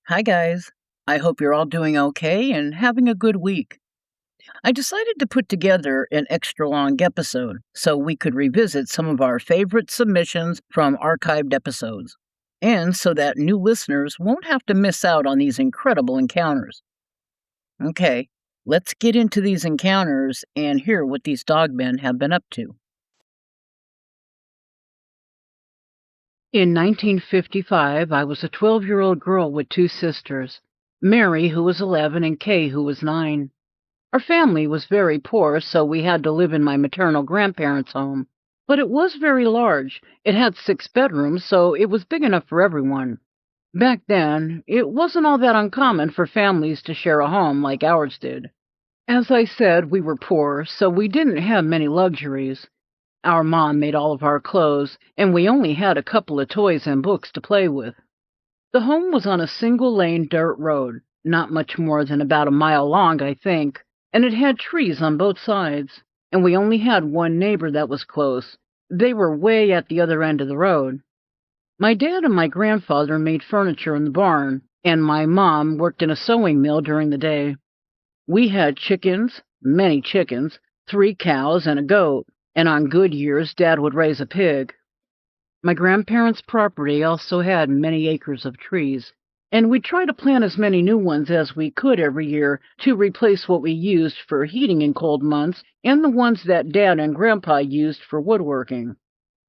Hi, guys. I hope you're all doing okay and having a good week. I decided to put together an extra long episode so we could revisit some of our favorite submissions from archived episodes, and so that new listeners won't have to miss out on these incredible encounters. Okay, let's get into these encounters and hear what these dogmen have been up to. In 1955, I was a 12-year-old girl with two sisters, Mary, who was 11, and Kay, who was 9. Our family was very poor, so we had to live in my maternal grandparents' home. But it was very large. It had 6 bedrooms, so it was big enough for everyone. Back then, it wasn't all that uncommon for families to share a home like ours did. As I said, we were poor, so we didn't have many luxuries. Our mom made all of our clothes, and we only had a couple of toys and books to play with. The home was on a single-lane dirt road, not much more than about a mile long, I think, and it had trees on both sides, and we only had one neighbor that was close. They were way at the other end of the road. My dad and my grandfather made furniture in the barn, and my mom worked in a sewing mill during the day. We had chickens, many chickens, 3 cows, and a goat. And on good years, Dad would raise a pig. My grandparents' property also had many acres of trees, and we'd try to plant as many new ones as we could every year to replace what we used for heating in cold months and the ones that Dad and Grandpa used for woodworking.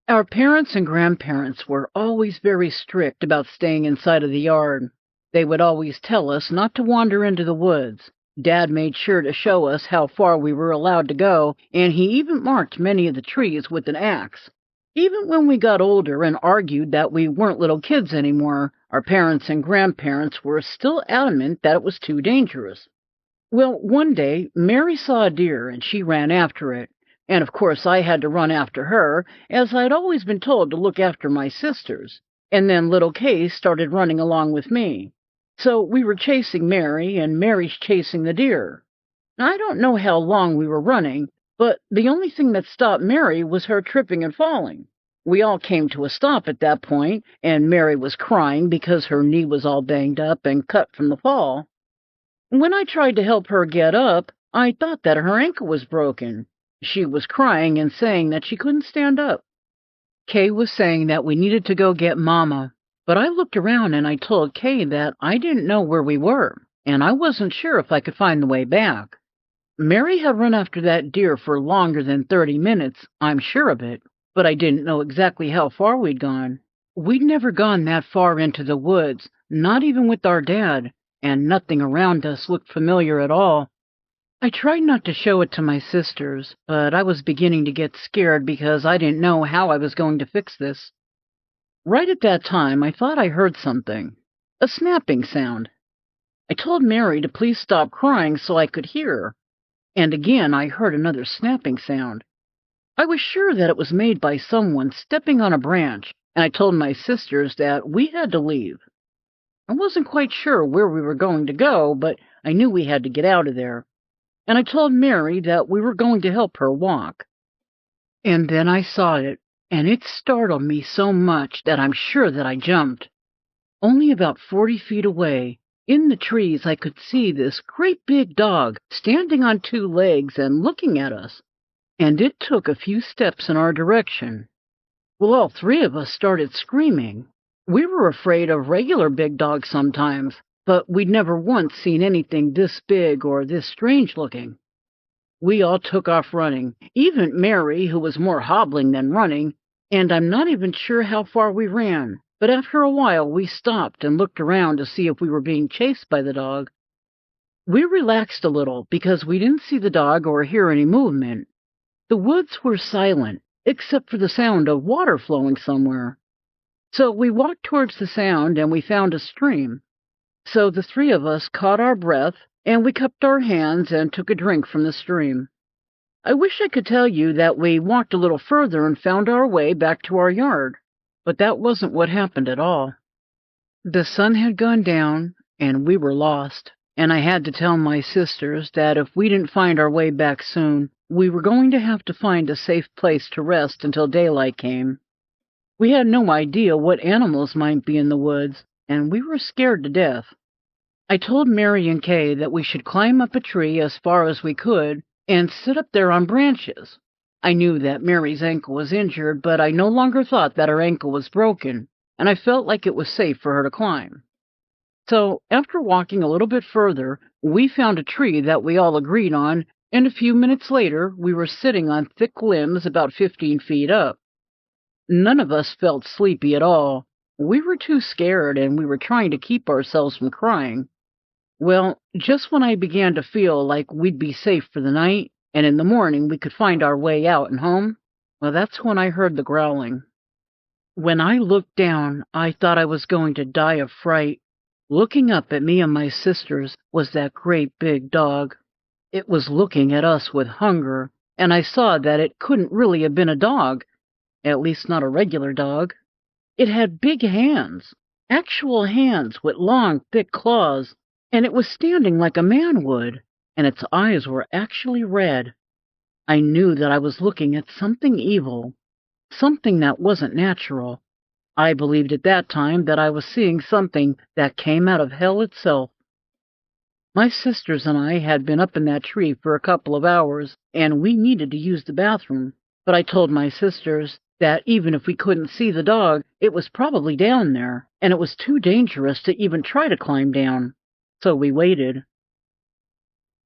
Our parents and grandparents were always very strict about staying inside of the yard. They would always tell us not to wander into the woods. Dad made sure to show us how far we were allowed to go, and he even marked many of the trees with an axe. Even when we got older and argued that we weren't little kids anymore, our parents and grandparents were still adamant that it was too dangerous. Well, one day, Mary saw a deer, and she ran after it. And of course I had to run after her, as I'd always been told to look after my sisters. And then little Kay started running along with me. So we were chasing Mary, and Mary's chasing the deer. I don't know how long we were running, but the only thing that stopped Mary was her tripping and falling. We all came to a stop at that point, and Mary was crying because her knee was all banged up and cut from the fall. When I tried to help her get up, I thought that her ankle was broken. She was crying and saying that she couldn't stand up. Kay was saying that we needed to go get Mama. But I looked around and I told Kay that I didn't know where we were, and I wasn't sure if I could find the way back. Mary had run after that deer for longer than 30 minutes, I'm sure of it, but I didn't know exactly how far we'd gone. We'd never gone that far into the woods, not even with our dad, and nothing around us looked familiar at all. I tried not to show it to my sisters, but I was beginning to get scared because I didn't know how I was going to fix this. Right at that time, I thought I heard something, a snapping sound. I told Mary to please stop crying so I could hear her, and again I heard another snapping sound. I was sure that it was made by someone stepping on a branch, and I told my sisters that we had to leave. I wasn't quite sure where we were going to go, but I knew we had to get out of there, and I told Mary that we were going to help her walk. And then I saw it. And it startled me so much that I'm sure that I jumped. Only about 40 feet away, in the trees, I could see this great big dog standing on 2 legs and looking at us. And it took a few steps in our direction. Well, all 3 of us started screaming. We were afraid of regular big dogs sometimes, but we'd never once seen anything this big or this strange looking. We all took off running, even Mary, who was more hobbling than running, and I'm not even sure how far we ran, but after a while we stopped and looked around to see if we were being chased by the dog. We relaxed a little because we didn't see the dog or hear any movement. The woods were silent, except for the sound of water flowing somewhere. So we walked towards the sound and we found a stream. So the 3 of us caught our breath, and we cupped our hands and took a drink from the stream. I wish I could tell you that we walked a little further and found our way back to our yard, but that wasn't what happened at all. The sun had gone down, and we were lost, and I had to tell my sisters that if we didn't find our way back soon, we were going to have to find a safe place to rest until daylight came. We had no idea what animals might be in the woods, and we were scared to death. I told Mary and Kay that we should climb up a tree as far as we could and sit up there on branches. I knew that Mary's ankle was injured, but I no longer thought that her ankle was broken, and I felt like it was safe for her to climb. So, after walking a little bit further, we found a tree that we all agreed on, and a few minutes later, we were sitting on thick limbs about 15 feet up. None of us felt sleepy at all. We were too scared, and we were trying to keep ourselves from crying. Well, just when I began to feel like we'd be safe for the night, and in the morning we could find our way out and home, well, that's when I heard the growling. When I looked down, I thought I was going to die of fright. Looking up at me and my sisters was that great big dog. It was looking at us with hunger, and I saw that it couldn't really have been a dog, at least not a regular dog. It had big hands, actual hands with long, thick claws, and it was standing like a man would, and its eyes were actually red. I knew that I was looking at something evil, something that wasn't natural. I believed at that time that I was seeing something that came out of hell itself. My sisters and I had been up in that tree for a couple of hours, and we needed to use the bathroom, but I told my sisters that even if we couldn't see the dog, it was probably down there, and it was too dangerous to even try to climb down. So we waited.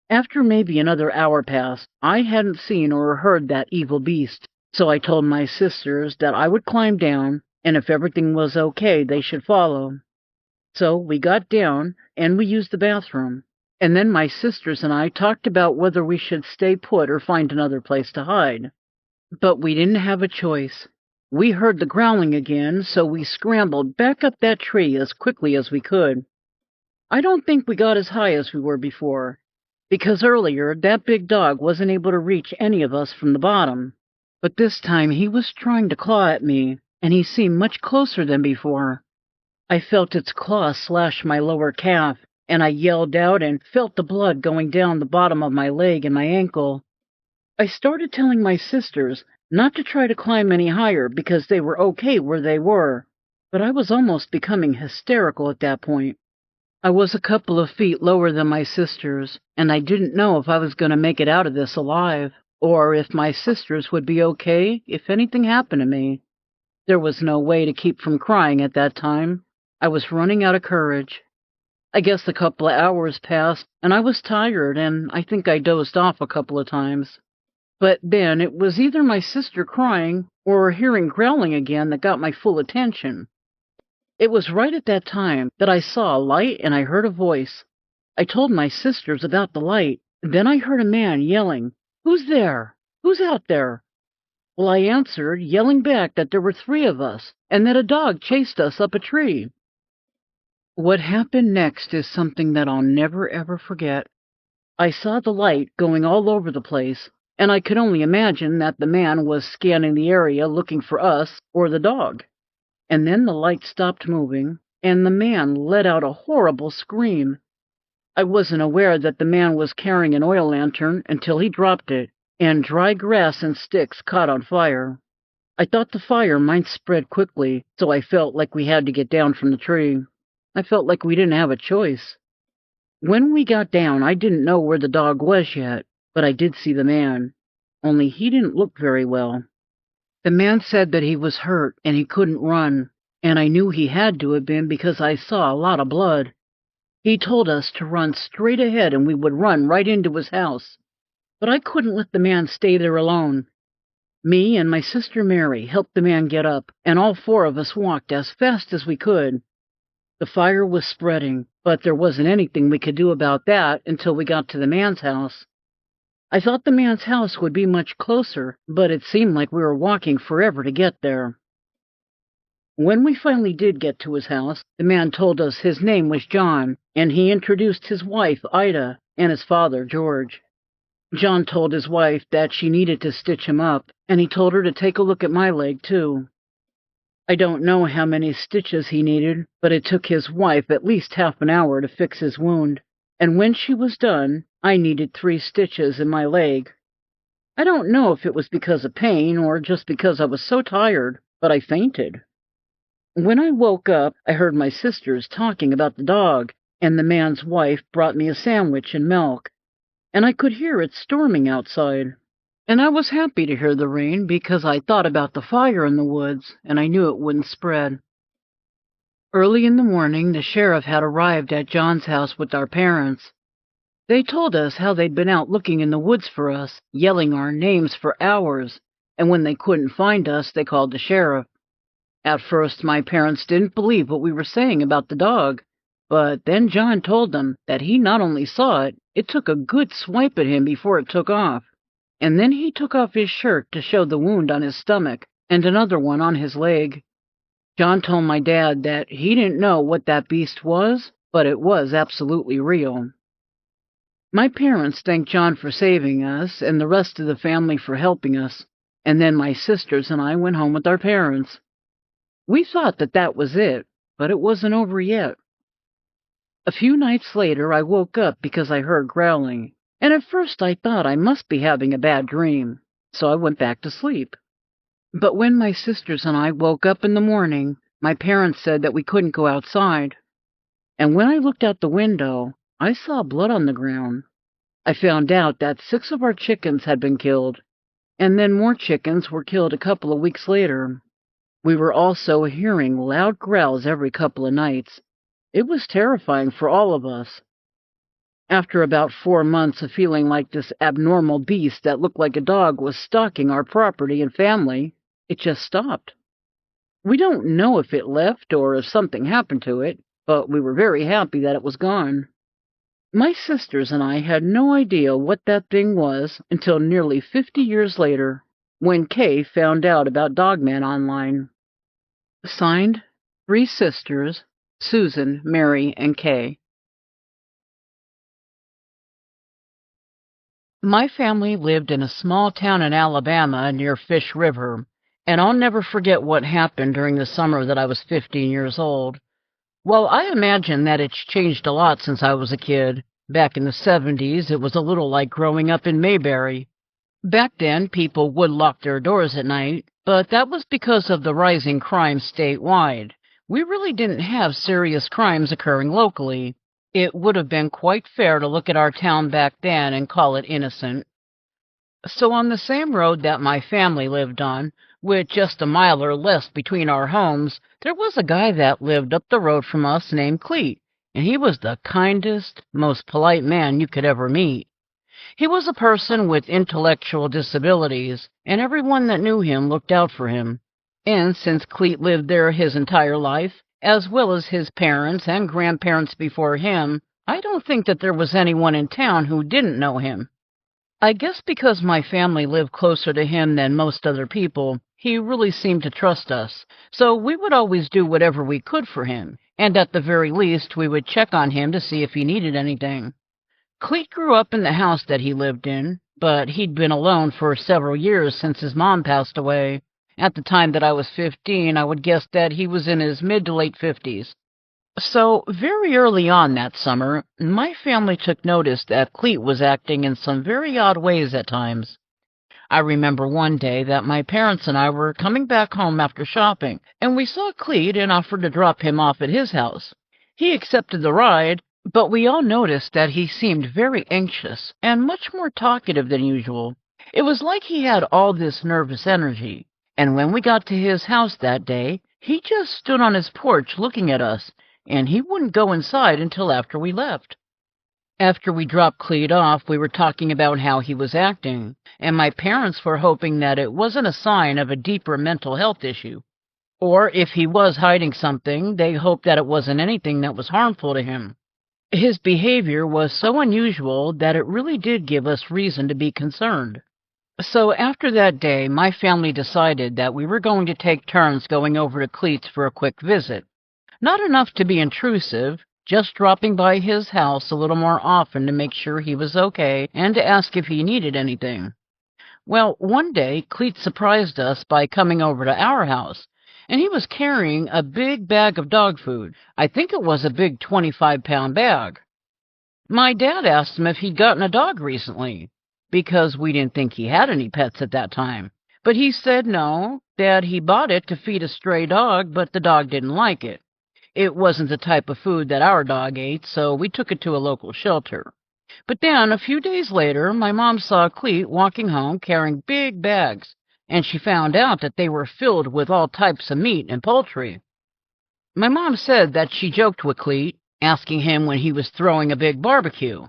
After maybe another hour passed, I hadn't seen or heard that evil beast, so I told my sisters that I would climb down, and if everything was okay, they should follow. So we got down, and we used the bathroom, and then my sisters and I talked about whether we should stay put or find another place to hide. But we didn't have a choice. We heard the growling again, so we scrambled back up that tree as quickly as we could. I don't think we got as high as we were before, because earlier that big dog wasn't able to reach any of us from the bottom. But this time he was trying to claw at me, and he seemed much closer than before. I felt its claw slash my lower calf, and I yelled out and felt the blood going down the bottom of my leg and my ankle. I started telling my sisters not to try to climb any higher because they were okay where they were, but I was almost becoming hysterical at that point. I was a couple of feet lower than my sisters, and I didn't know if I was going to make it out of this alive, or if my sisters would be okay if anything happened to me. There was no way to keep from crying at that time. I was running out of courage. I guess a couple of hours passed, and I was tired, and I think I dozed off a couple of times. But then it was either my sister crying or hearing growling again that got my full attention. It was right at that time that I saw a light and I heard a voice. I told my sisters about the light. Then I heard a man yelling, "Who's there? Who's out there?" Well, I answered, yelling back that there were 3 of us and that a dog chased us up a tree. What happened next is something that I'll never ever forget. I saw the light going all over the place, and I could only imagine that the man was scanning the area looking for us or the dog. And then the light stopped moving, and the man let out a horrible scream. I wasn't aware that the man was carrying an oil lantern until he dropped it, and dry grass and sticks caught on fire. I thought the fire might spread quickly, so I felt like we had to get down from the tree. I felt like we didn't have a choice. When we got down, I didn't know where the dog was yet, but I did see the man, only he didn't look very well. The man said that he was hurt and he couldn't run, and I knew he had to have been because I saw a lot of blood. He told us to run straight ahead and we would run right into his house. But I couldn't let the man stay there alone. Me and my sister Mary helped the man get up, and all 4 of us walked as fast as we could. The fire was spreading, but there wasn't anything we could do about that until we got to the man's house. I thought the man's house would be much closer, but it seemed like we were walking forever to get there. When we finally did get to his house, the man told us his name was John, and he introduced his wife, Ida, and his father, George. John told his wife that she needed to stitch him up, and he told her to take a look at my leg, too. I don't know how many stitches he needed, but it took his wife at least half an hour to fix his wound, and when she was done, I needed 3 stitches in my leg. I don't know if it was because of pain or just because I was so tired, but I fainted. When I woke up, I heard my sisters talking about the dog, and the man's wife brought me a sandwich and milk, and I could hear it storming outside. And I was happy to hear the rain because I thought about the fire in the woods, and I knew it wouldn't spread. Early in the morning, the sheriff had arrived at John's house with our parents. They told us how they'd been out looking in the woods for us, yelling our names for hours, and when they couldn't find us, they called the sheriff. At first, my parents didn't believe what we were saying about the dog, but then John told them that he not only saw it, it took a good swipe at him before it took off, and then he took off his shirt to show the wound on his stomach and another one on his leg. John told my dad that he didn't know what that beast was, but it was absolutely real. My parents thanked John for saving us and the rest of the family for helping us, and then my sisters and I went home with our parents. We thought that that was it, but it wasn't over yet. A few nights later, I woke up because I heard growling, and at first I thought I must be having a bad dream, so I went back to sleep. But when my sisters and I woke up in the morning, my parents said that we couldn't go outside. And when I looked out the window, I saw blood on the ground. I found out that 6 of our chickens had been killed, and then more chickens were killed a couple of weeks later. We were also hearing loud growls every couple of nights. It was terrifying for all of us. After about 4 months of feeling like this abnormal beast that looked like a dog was stalking our property and family, it just stopped. We don't know if it left or if something happened to it, but we were very happy that it was gone. My sisters and I had no idea what that thing was until nearly 50 years later, when Kay found out about Dogman online. Signed, 3 sisters, Susan, Mary, and Kay. My family lived in a small town in Alabama near Fish River, and I'll never forget what happened during the summer that I was 15 years old. Well, I imagine that it's changed a lot since I was a kid. Back in the 70s, it was a little like growing up in Mayberry. Back then, people would lock their doors at night, but that was because of the rising crime statewide. We really didn't have serious crimes occurring locally. It would have been quite fair to look at our town back then and call it innocent. So on the same road that my family lived on, with just a mile or less between our homes, there was a guy that lived up the road from us named Cleet, and he was the kindest, most polite man you could ever meet. He was a person with intellectual disabilities, and everyone that knew him looked out for him. And since Cleet lived there his entire life, as well as his parents and grandparents before him, I don't think that there was anyone in town who didn't know him. I guess because my family lived closer to him than most other people, he really seemed to trust us, so we would always do whatever we could for him, and at the very least we would check on him to see if he needed anything. Cleet grew up in the house that he lived in, but he'd been alone for several years since his mom passed away. At the time that I was 15, I would guess that he was in his mid to late 50s. So, very early on that summer, my family took notice that Cleet was acting in some very odd ways at times. I remember one day that my parents and I were coming back home after shopping, and we saw Cleet and offered to drop him off at his house. He accepted the ride, but we all noticed that he seemed very anxious and much more talkative than usual. It was like he had all this nervous energy, and when we got to his house that day, he just stood on his porch looking at us, and he wouldn't go inside until after we left. After we dropped Cleet off, we were talking about how he was acting, and my parents were hoping that it wasn't a sign of a deeper mental health issue. Or if he was hiding something, they hoped that it wasn't anything that was harmful to him. His behavior was so unusual that it really did give us reason to be concerned. So after that day, my family decided that we were going to take turns going over to Cleet's for a quick visit. Not enough to be intrusive, just dropping by his house a little more often to make sure he was okay and to ask if he needed anything. Well, one day, Cleet surprised us by coming over to our house, and he was carrying a big bag of dog food. I think it was a big 25-pound bag. My dad asked him if he'd gotten a dog recently, because we didn't think he had any pets at that time. But he said no, that he bought it to feed a stray dog, but the dog didn't like it. It wasn't the type of food that our dog ate, so we took it to a local shelter. But then, a few days later, my mom saw Cleet walking home carrying big bags, and she found out that they were filled with all types of meat and poultry. My mom said that she joked with Cleet, asking him when he was throwing a big barbecue.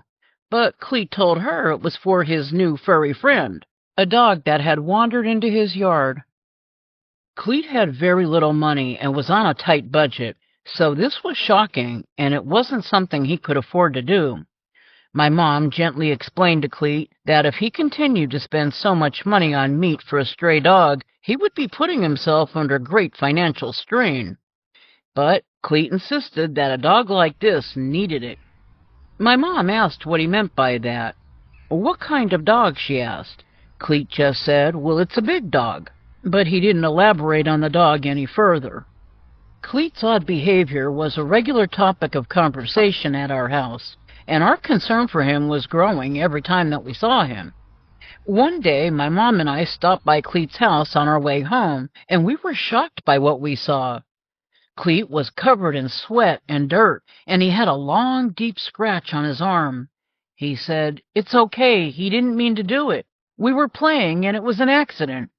But Cleet told her it was for his new furry friend, a dog that had wandered into his yard. Cleet had very little money and was on a tight budget, so this was shocking, and it wasn't something he could afford to do. My mom gently explained to Cleet that if he continued to spend so much money on meat for a stray dog, he would be putting himself under great financial strain. But Cleet insisted that a dog like this needed it. My mom asked what he meant by that. "What kind of dog?" she asked. Cleet just said, "Well, it's a big dog." But he didn't elaborate on the dog any further. Cleet's odd behavior was a regular topic of conversation at our house, and our concern for him was growing every time that we saw him. One day, my mom and I stopped by Cleet's house on our way home, and we were shocked by what we saw. Cleet was covered in sweat and dirt, and he had a long, deep scratch on his arm. He said, "It's okay, he didn't mean to do it. We were playing, and it was an accident."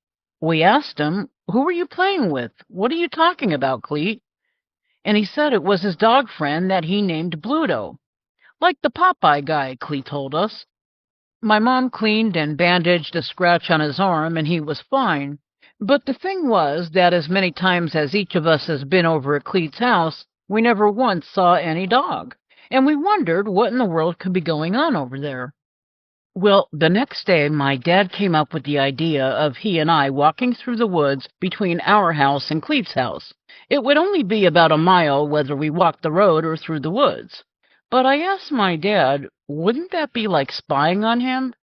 We asked him, "Who were you playing with? What are you talking about, Cleet?" And he said it was his dog friend that he named Bluto. "Like the Popeye guy," Cleet told us. My mom cleaned and bandaged a scratch on his arm, and he was fine. But the thing was that as many times as each of us has been over at Cleet's house, we never once saw any dog, and we wondered what in the world could be going on over there. Well, the next day my dad came up with the idea of he and I walking through the woods between our house and Cleet's house. It would only be about a mile whether we walked the road or through the woods. But I asked my dad, wouldn't that be like spying on him?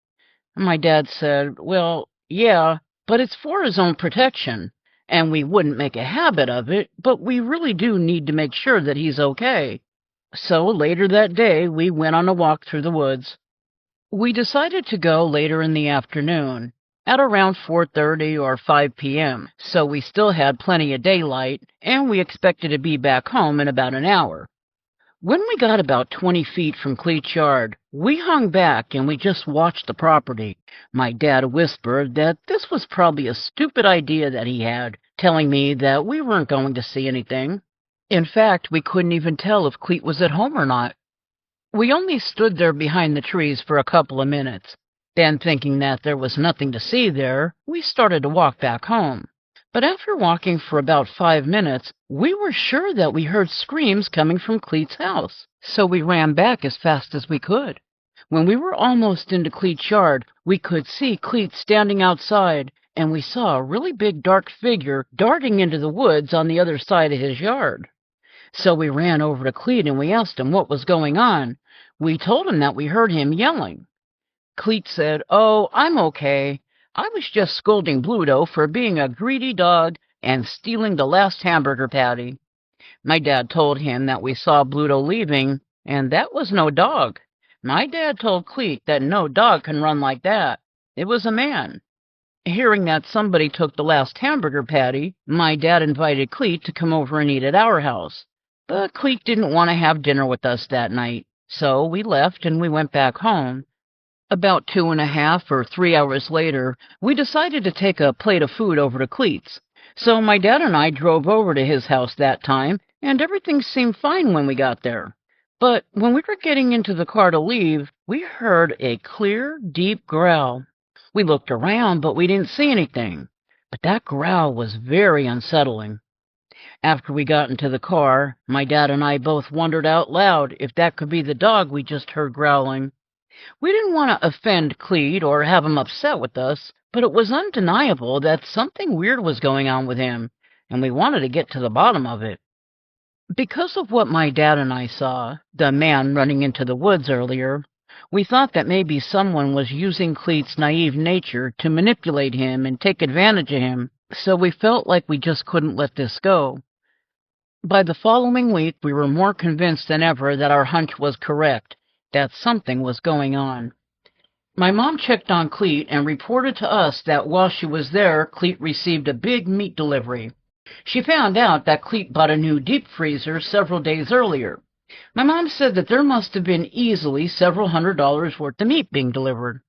My dad said, "Well, yeah, but it's for his own protection, and we wouldn't make a habit of it, but we really do need to make sure that he's okay." So later that day, we went on a walk through the woods. We decided to go later in the afternoon, at around 4:30 or 5 p.m., so we still had plenty of daylight, and we expected to be back home in about an hour. When we got about 20 feet from Cleet's yard, we hung back and we just watched the property. My dad whispered that this was probably a stupid idea that he had, telling me that we weren't going to see anything. In fact, we couldn't even tell if Cleet was at home or not. We only stood there behind the trees for a couple of minutes. Then, thinking that there was nothing to see there, we started to walk back home. But after walking for about 5 minutes, we were sure that we heard screams coming from Cleet's house, so we ran back as fast as we could. When we were almost into Cleet's yard, we could see Cleet standing outside, and we saw a really big dark figure darting into the woods on the other side of his yard. So we ran over to Cleet and we asked him what was going on. We told him that we heard him yelling. Cleet said, "Oh, I'm okay. I was just scolding Bluto for being a greedy dog and stealing the last hamburger patty." My dad told him that we saw Bluto leaving, and that was no dog. My dad told Cleet that no dog can run like that. It was a man. Hearing that somebody took the last hamburger patty, my dad invited Cleet to come over and eat at our house. But Cleet didn't want to have dinner with us that night, so we left and we went back home. About 2.5 or 3 hours later, we decided to take a plate of food over to Cleet's. So my dad and I drove over to his house that time, and everything seemed fine when we got there. But when we were getting into the car to leave, we heard a clear, deep growl. We looked around, but we didn't see anything. But that growl was very unsettling. After we got into the car, my dad and I both wondered out loud if that could be the dog we just heard growling. We didn't want to offend Cleet or have him upset with us, but it was undeniable that something weird was going on with him, and we wanted to get to the bottom of it. Because of what my dad and I saw, the man running into the woods earlier, we thought that maybe someone was using Cleet's naive nature to manipulate him and take advantage of him, so we felt like we just couldn't let this go. By the following week, we were more convinced than ever that our hunch was correct, that something was going on. My mom checked on Cleet and reported to us that while she was there, Cleet received a big meat delivery. She found out that Cleet bought a new deep freezer several days earlier. My mom said that there must have been easily several $100s worth of meat being delivered.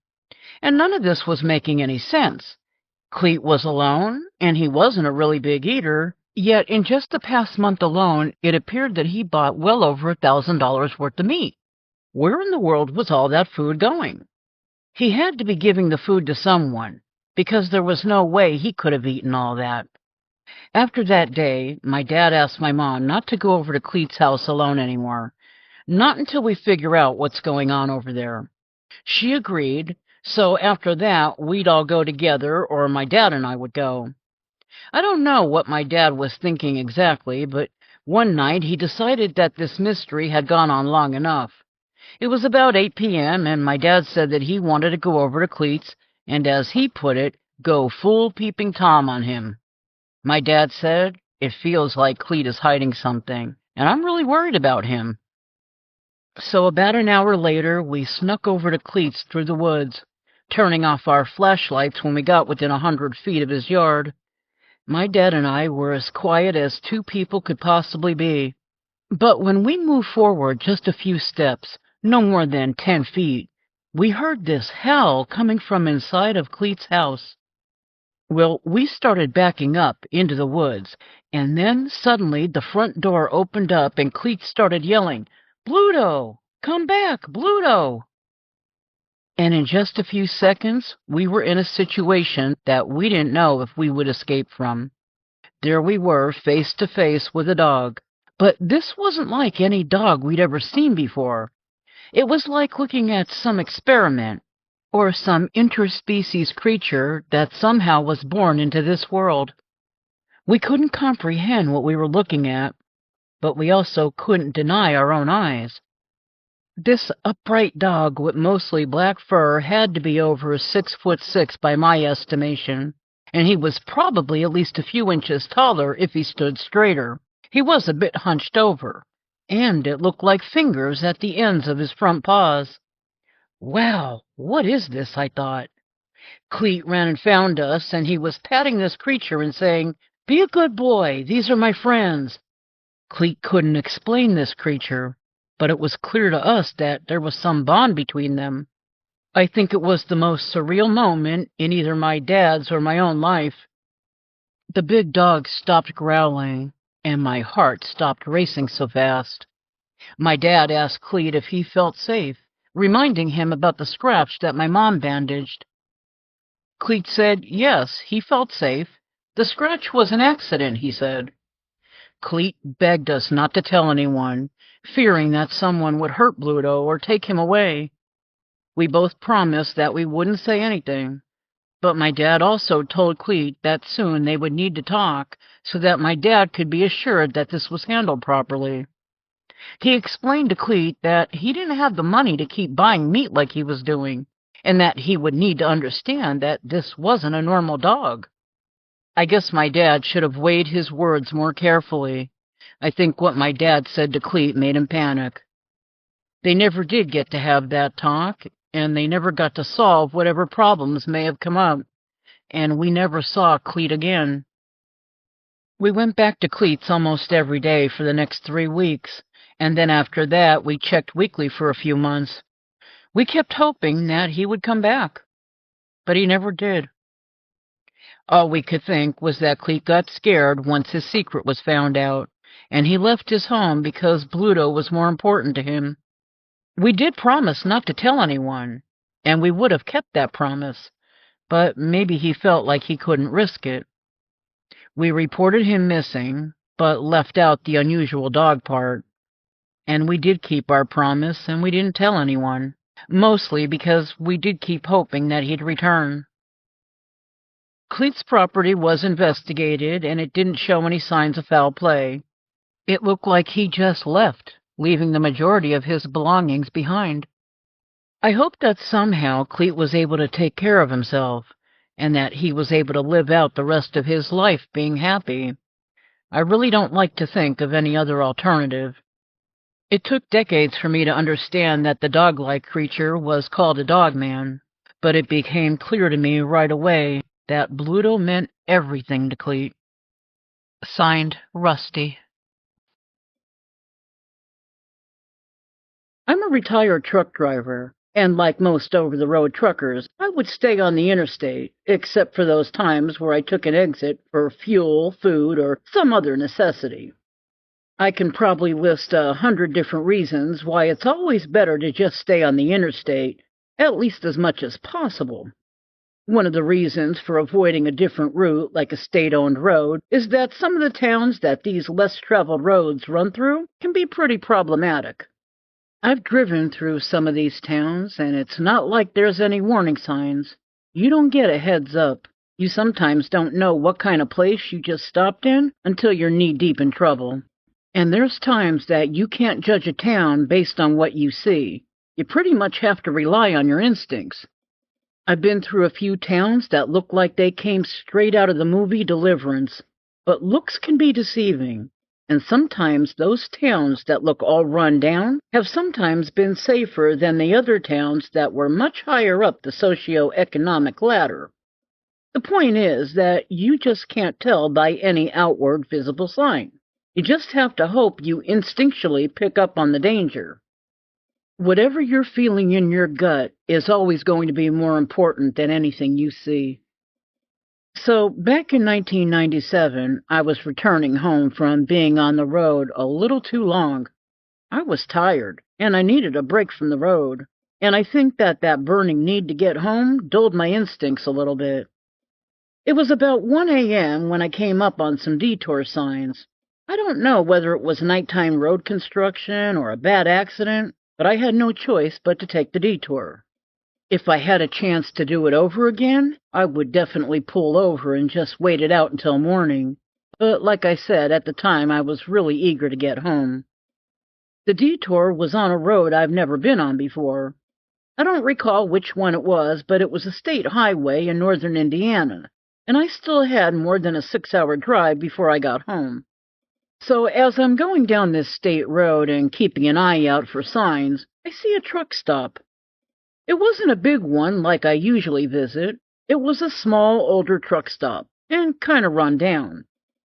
And none of this was making any sense. Cleet was alone, and he wasn't a really big eater, yet in just the past month alone, it appeared that he bought well over $1,000 worth of meat. Where in the world was all that food going? He had to be giving the food to someone, because there was no way he could have eaten all that. After that day, my dad asked my mom not to go over to Cleet's house alone anymore, not until we figure out what's going on over there. She agreed, so after that, we'd all go together, or my dad and I would go. I don't know what my dad was thinking exactly, but one night he decided that this mystery had gone on long enough. It was about 8 p.m., and my dad said that he wanted to go over to Cleet's and, as he put it, go full peeping Tom on him. My dad said, "It feels like Cleet is hiding something, and I'm really worried about him." So about an hour later, we snuck over to Cleet's through the woods, turning off our flashlights when we got within 100 feet of his yard. My dad and I were as quiet as two people could possibly be. But when we moved forward just a few steps, no more than 10 feet, we heard this howl coming from inside of Cleet's house. Well, we started backing up into the woods, and then suddenly the front door opened up and Cleet started yelling, "Bluto! Come back, Bluto!" And in just a few seconds, we were in a situation that we didn't know if we would escape from. There we were, face to face with a dog. But this wasn't like any dog we'd ever seen before. It was like looking at some experiment, or some interspecies creature that somehow was born into this world. We couldn't comprehend what we were looking at, but we also couldn't deny our own eyes. This upright dog with mostly black fur had to be over 6'6" by my estimation, and he was probably at least a few inches taller if he stood straighter. He was a bit hunched over, and it looked like fingers at the ends of his front paws. Wow, what is this? I thought. Cleet ran and found us, and he was patting this creature and saying, "Be a good boy, these are my friends." Cleet couldn't explain this creature, but it was clear to us that there was some bond between them. I think it was the most surreal moment in either my dad's or my own life. The big dog stopped growling, and my heart stopped racing so fast. My dad asked Cleet if he felt safe, reminding him about the scratch that my mom bandaged. Cleet said yes, he felt safe. The scratch was an accident, he said. Cleet begged us not to tell anyone, fearing that someone would hurt Bluto or take him away. We both promised that we wouldn't say anything, but my dad also told Cleet that soon they would need to talk so that my dad could be assured that this was handled properly. He explained to Cleet that he didn't have the money to keep buying meat like he was doing, and that he would need to understand that this wasn't a normal dog. I guess my dad should have weighed his words more carefully. I think what my dad said to Cleet made him panic. They never did get to have that talk, and they never got to solve whatever problems may have come up, and we never saw Cleet again. We went back to Cleet's almost every day for the next 3 weeks, and then after that we checked weekly for a few months. We kept hoping that he would come back, but he never did. All we could think was that Cleet got scared once his secret was found out, and he left his home because Bluto was more important to him. We did promise not to tell anyone, and we would have kept that promise, but maybe he felt like he couldn't risk it. We reported him missing, but left out the unusual dog part. And we did keep our promise, and we didn't tell anyone, mostly because we did keep hoping that he'd return. Cleet's property was investigated, and it didn't show any signs of foul play. It looked like he just left, leaving the majority of his belongings behind. I hope that somehow Cleet was able to take care of himself, and that he was able to live out the rest of his life being happy. I really don't like to think of any other alternative. It took decades for me to understand that the dog-like creature was called a Dogman, but it became clear to me right away that Bluto meant everything to Cleet. Signed, Rusty. I'm a retired truck driver, and like most over-the-road truckers, I would stay on the interstate, except for those times where I took an exit for fuel, food, or some other necessity. I can probably list 100 different reasons why it's always better to just stay on the interstate, at least as much as possible. One of the reasons for avoiding a different route, like a state-owned road, is that some of the towns that these less-traveled roads run through can be pretty problematic. I've driven through some of these towns, and it's not like there's any warning signs. You don't get a heads up. You sometimes don't know what kind of place you just stopped in until you're knee-deep in trouble. And there's times that you can't judge a town based on what you see. You pretty much have to rely on your instincts. I've been through a few towns that look like they came straight out of the movie Deliverance, but looks can be deceiving. And sometimes those towns that look all run down have sometimes been safer than the other towns that were much higher up the socio-economic ladder. The point is that you just can't tell by any outward visible sign. You just have to hope you instinctually pick up on the danger. Whatever you're feeling in your gut is always going to be more important than anything you see. So, back in 1997, I was returning home from being on the road a little too long. I was tired, and I needed a break from the road, and I think that burning need to get home dulled my instincts a little bit. It was about 1 a.m. when I came up on some detour signs. I don't know whether it was nighttime road construction or a bad accident, but I had no choice but to take the detour. If I had a chance to do it over again, I would definitely pull over and just wait it out until morning. But like I said, at the time I was really eager to get home. The detour was on a road I've never been on before. I don't recall which one it was, but it was a state highway in northern Indiana, and I still had more than a 6-hour drive before I got home. So as I'm going down this state road and keeping an eye out for signs, I see a truck stop. It wasn't a big one like I usually visit. It was a small, older truck stop, and kind of run down.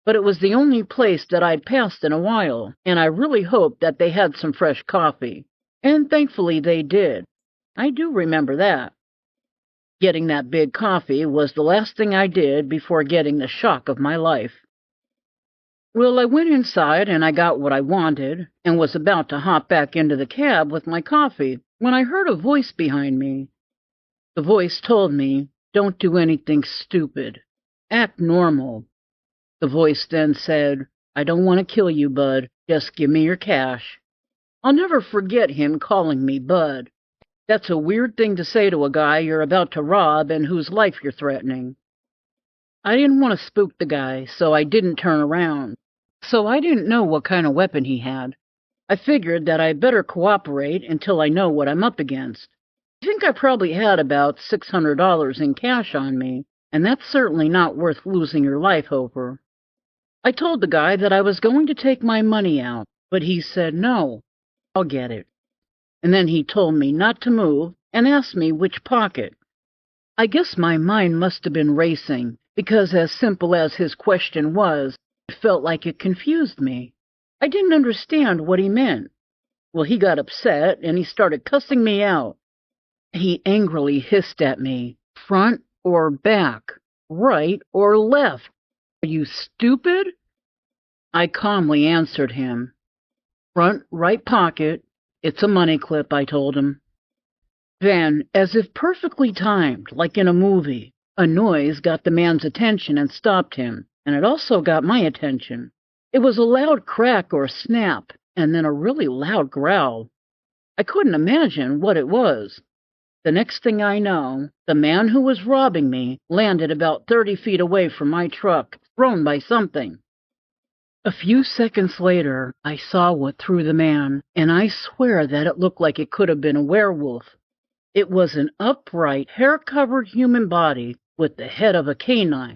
But it was the only place that I'd passed in a while, and I really hoped that they had some fresh coffee. And thankfully they did. I do remember that. Getting that big coffee was the last thing I did before getting the shock of my life. Well, I went inside and I got what I wanted, and was about to hop back into the cab with my coffee when I heard a voice behind me. The voice told me, "Don't do anything stupid. Act normal." The voice then said, "I don't want to kill you, bud. Just give me your cash." I'll never forget him calling me bud. That's a weird thing to say to a guy you're about to rob and whose life you're threatening. I didn't want to spook the guy, so I didn't turn around. So I didn't know what kind of weapon he had. I figured that I'd better cooperate until I know what I'm up against. I think I probably had about $600 in cash on me, and that's certainly not worth losing your life over. I told the guy that I was going to take my money out, but he said, "No, I'll get it." And then he told me not to move and asked me which pocket. I guess my mind must have been racing, because as simple as his question was, it felt like it confused me. I didn't understand what he meant. Well, he got upset, and he started cussing me out. He angrily hissed at me, "Front or back? Right or left? Are you stupid?" I calmly answered him. "Front right pocket. It's a money clip," I told him. Then, as if perfectly timed, like in a movie, a noise got the man's attention and stopped him, and it also got my attention. It was a loud crack or snap, and then a really loud growl. I couldn't imagine what it was. The next thing I know, the man who was robbing me landed about 30 feet away from my truck, thrown by something. A few seconds later, I saw what threw the man, and I swear that it looked like it could have been a werewolf. It was an upright, hair-covered human body with the head of a canine.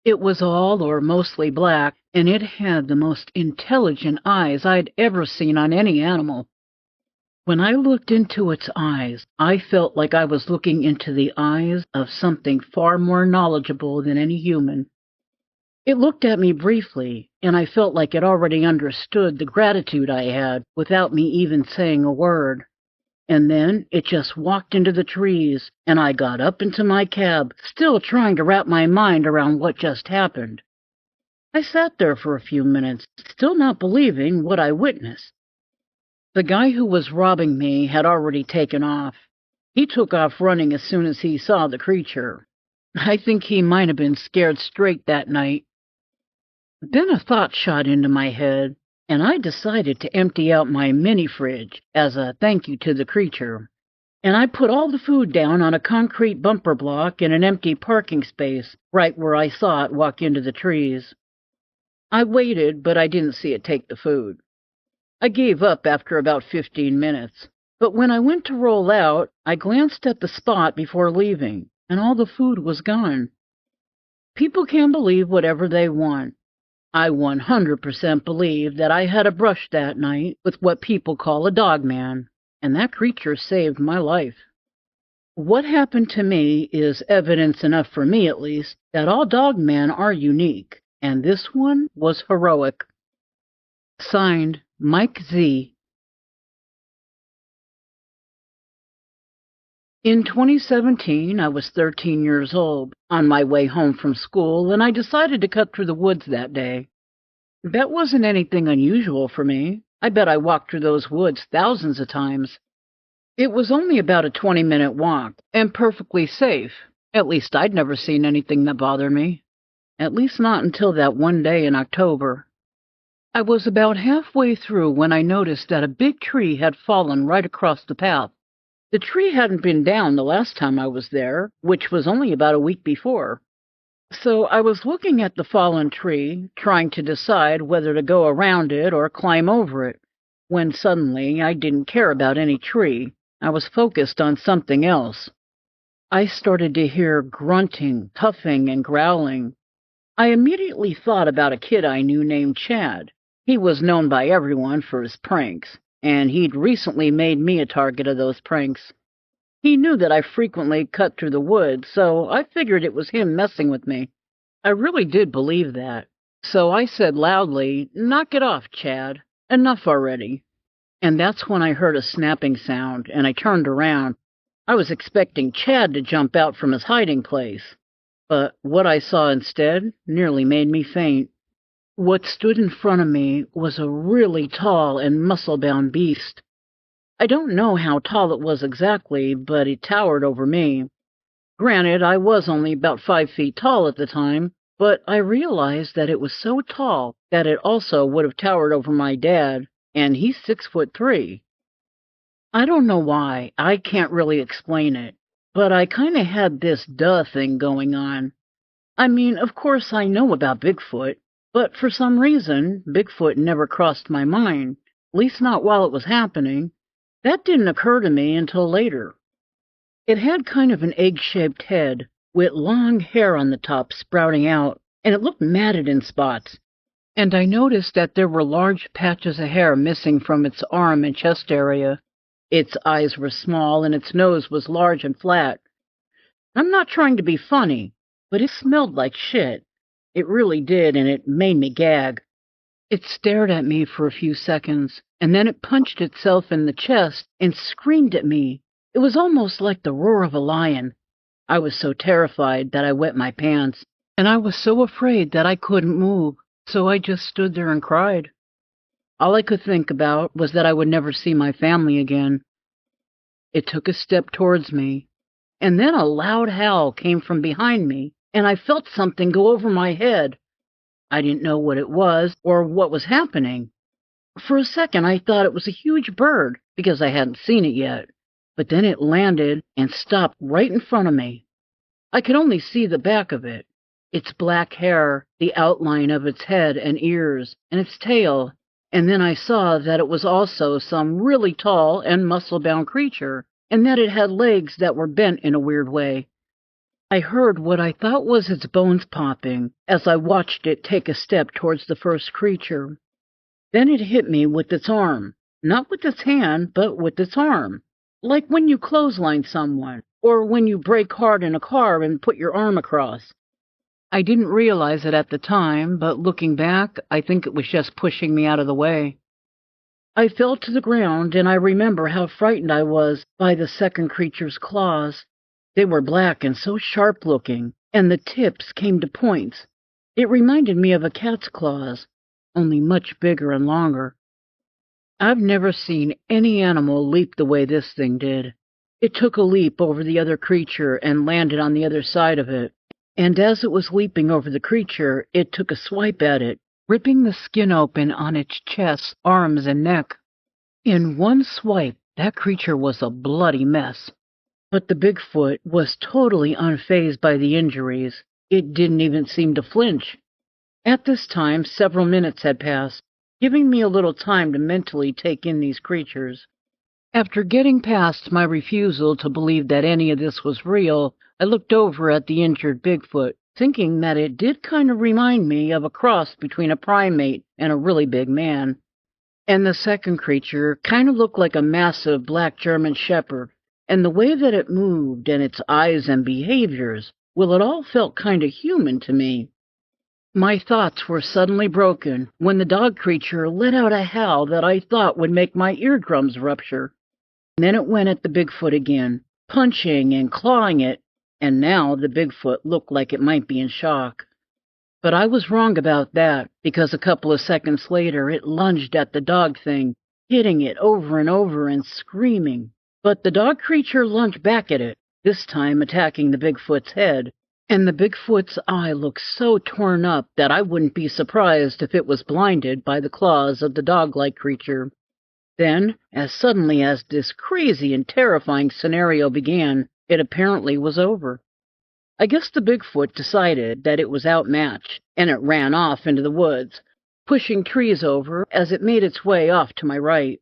It was all or mostly black, and it had the most intelligent eyes I'd ever seen on any animal. When I looked into its eyes, I felt like I was looking into the eyes of something far more knowledgeable than any human. It looked at me briefly, and I felt like it already understood the gratitude I had without me even saying a word. And then it just walked into the trees, and I got up into my cab, still trying to wrap my mind around what just happened. I sat there for a few minutes, still not believing what I witnessed. The guy who was robbing me had already taken off. He took off running as soon as he saw the creature. I think he might have been scared straight that night. Then a thought shot into my head, and I decided to empty out my mini fridge as a thank you to the creature. And I put all the food down on a concrete bumper block in an empty parking space right where I saw it walk into the trees. I waited, but I didn't see it take the food. I gave up after about 15 minutes, but when I went to roll out, I glanced at the spot before leaving, and all the food was gone. People can believe whatever they want. I 100% believe that I had a brush that night with what people call a dogman, and that creature saved my life. What happened to me is evidence enough for me, at least, that all dogmen are unique, and this one was heroic. Signed, Mike Z. In 2017, I was 13 years old, on my way home from school, and I decided to cut through the woods that day. That wasn't anything unusual for me. I bet I walked through those woods thousands of times. It was only about a 20-minute walk, and perfectly safe. At least I'd never seen anything that bothered me. At least not until that one day in October. I was about halfway through when I noticed that a big tree had fallen right across the path. The tree hadn't been down the last time I was there, which was only about a week before. So I was looking at the fallen tree, trying to decide whether to go around it or climb over it, when suddenly I didn't care about any tree. I was focused on something else. I started to hear grunting, huffing, and growling. I immediately thought about a kid I knew named Chad. He was known by everyone for his pranks, and he'd recently made me a target of those pranks. He knew that I frequently cut through the woods, so I figured it was him messing with me. I really did believe that. So I said loudly, "Knock it off, Chad. Enough already." And that's when I heard a snapping sound, and I turned around. I was expecting Chad to jump out from his hiding place. But what I saw instead nearly made me faint. What stood in front of me was a really tall and muscle-bound beast. I don't know how tall it was exactly, but it towered over me. Granted, I was only about 5 feet tall at the time, but I realized that it was so tall that it also would have towered over my dad, and he's 6'3". I don't know why, I can't really explain it, but I kinda had this duh thing going on. I mean, of course I know about Bigfoot, but for some reason, Bigfoot never crossed my mind, at least not while it was happening. That didn't occur to me until later. It had kind of an egg-shaped head, with long hair on the top sprouting out, and it looked matted in spots. And I noticed that there were large patches of hair missing from its arm and chest area. Its eyes were small, and its nose was large and flat. I'm not trying to be funny, but it smelled like shit. It really did, and it made me gag. It stared at me for a few seconds, and then it punched itself in the chest and screamed at me. It was almost like the roar of a lion. I was so terrified that I wet my pants, and I was so afraid that I couldn't move, so I just stood there and cried. All I could think about was that I would never see my family again. It took a step towards me, and then a loud howl came from behind me, and I felt something go over my head. I didn't know what it was or what was happening. For a second I thought it was a huge bird, because I hadn't seen it yet. But then it landed and stopped right in front of me. I could only see the back of it. Its black hair, the outline of its head and ears, and its tail. And then I saw that it was also some really tall and muscle-bound creature, and that it had legs that were bent in a weird way. I heard what I thought was its bones popping as I watched it take a step towards the first creature. Then it hit me with its arm, not with its hand, but with its arm, like when you clothesline someone, or when you brake hard in a car and put your arm across. I didn't realize it at the time, but looking back, I think it was just pushing me out of the way. I fell to the ground, and I remember how frightened I was by the second creature's claws. They were black and so sharp-looking, and the tips came to points. It reminded me of a cat's claws, only much bigger and longer. I've never seen any animal leap the way this thing did. It took a leap over the other creature and landed on the other side of it. And as it was leaping over the creature, it took a swipe at it, ripping the skin open on its chest, arms, and neck. In one swipe, that creature was a bloody mess. But the Bigfoot was totally unfazed by the injuries. It didn't even seem to flinch. At this time, several minutes had passed, giving me a little time to mentally take in these creatures. After getting past my refusal to believe that any of this was real, I looked over at the injured Bigfoot, thinking that it did kind of remind me of a cross between a primate and a really big man. And the second creature kind of looked like a massive black German shepherd, and the way that it moved and its eyes and behaviors, well, it all felt kind of human to me. My thoughts were suddenly broken when the dog creature let out a howl that I thought would make my eardrums rupture. And then it went at the Bigfoot again, punching and clawing it, and now the Bigfoot looked like it might be in shock. But I was wrong about that, because a couple of seconds later it lunged at the dog thing, hitting it over and over and screaming. But the dog creature lunged back at it, this time attacking the Bigfoot's head, and the Bigfoot's eye looked so torn up that I wouldn't be surprised if it was blinded by the claws of the dog-like creature. Then, as suddenly as this crazy and terrifying scenario began, it apparently was over. I guess the Bigfoot decided that it was outmatched, and it ran off into the woods, pushing trees over as it made its way off to my right.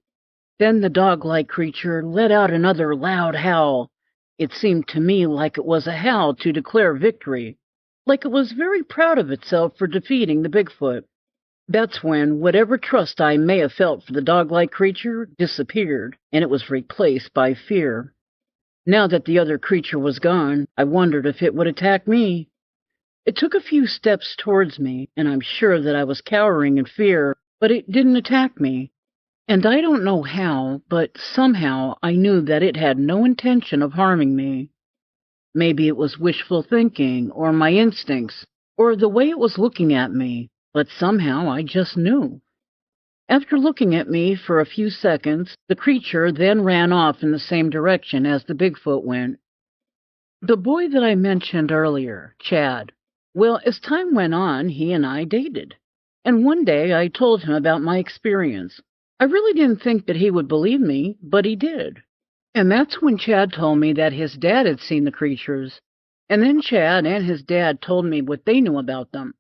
Then the dog-like creature let out another loud howl. It seemed to me like it was a howl to declare victory, like it was very proud of itself for defeating the Bigfoot. That's when whatever trust I may have felt for the dog-like creature disappeared, and it was replaced by fear. Now that the other creature was gone, I wondered if it would attack me. It took a few steps towards me, and I'm sure that I was cowering in fear, but it didn't attack me. And I don't know how, but somehow I knew that it had no intention of harming me. Maybe it was wishful thinking, or my instincts, or the way it was looking at me, but somehow I just knew. After looking at me for a few seconds, the creature then ran off in the same direction as the Bigfoot went. The boy that I mentioned earlier, Chad, well, as time went on, he and I dated. And one day I told him about my experience. I really didn't think that he would believe me, but he did. And that's when Chad told me that his dad had seen the creatures. And then Chad and his dad told me what they knew about them.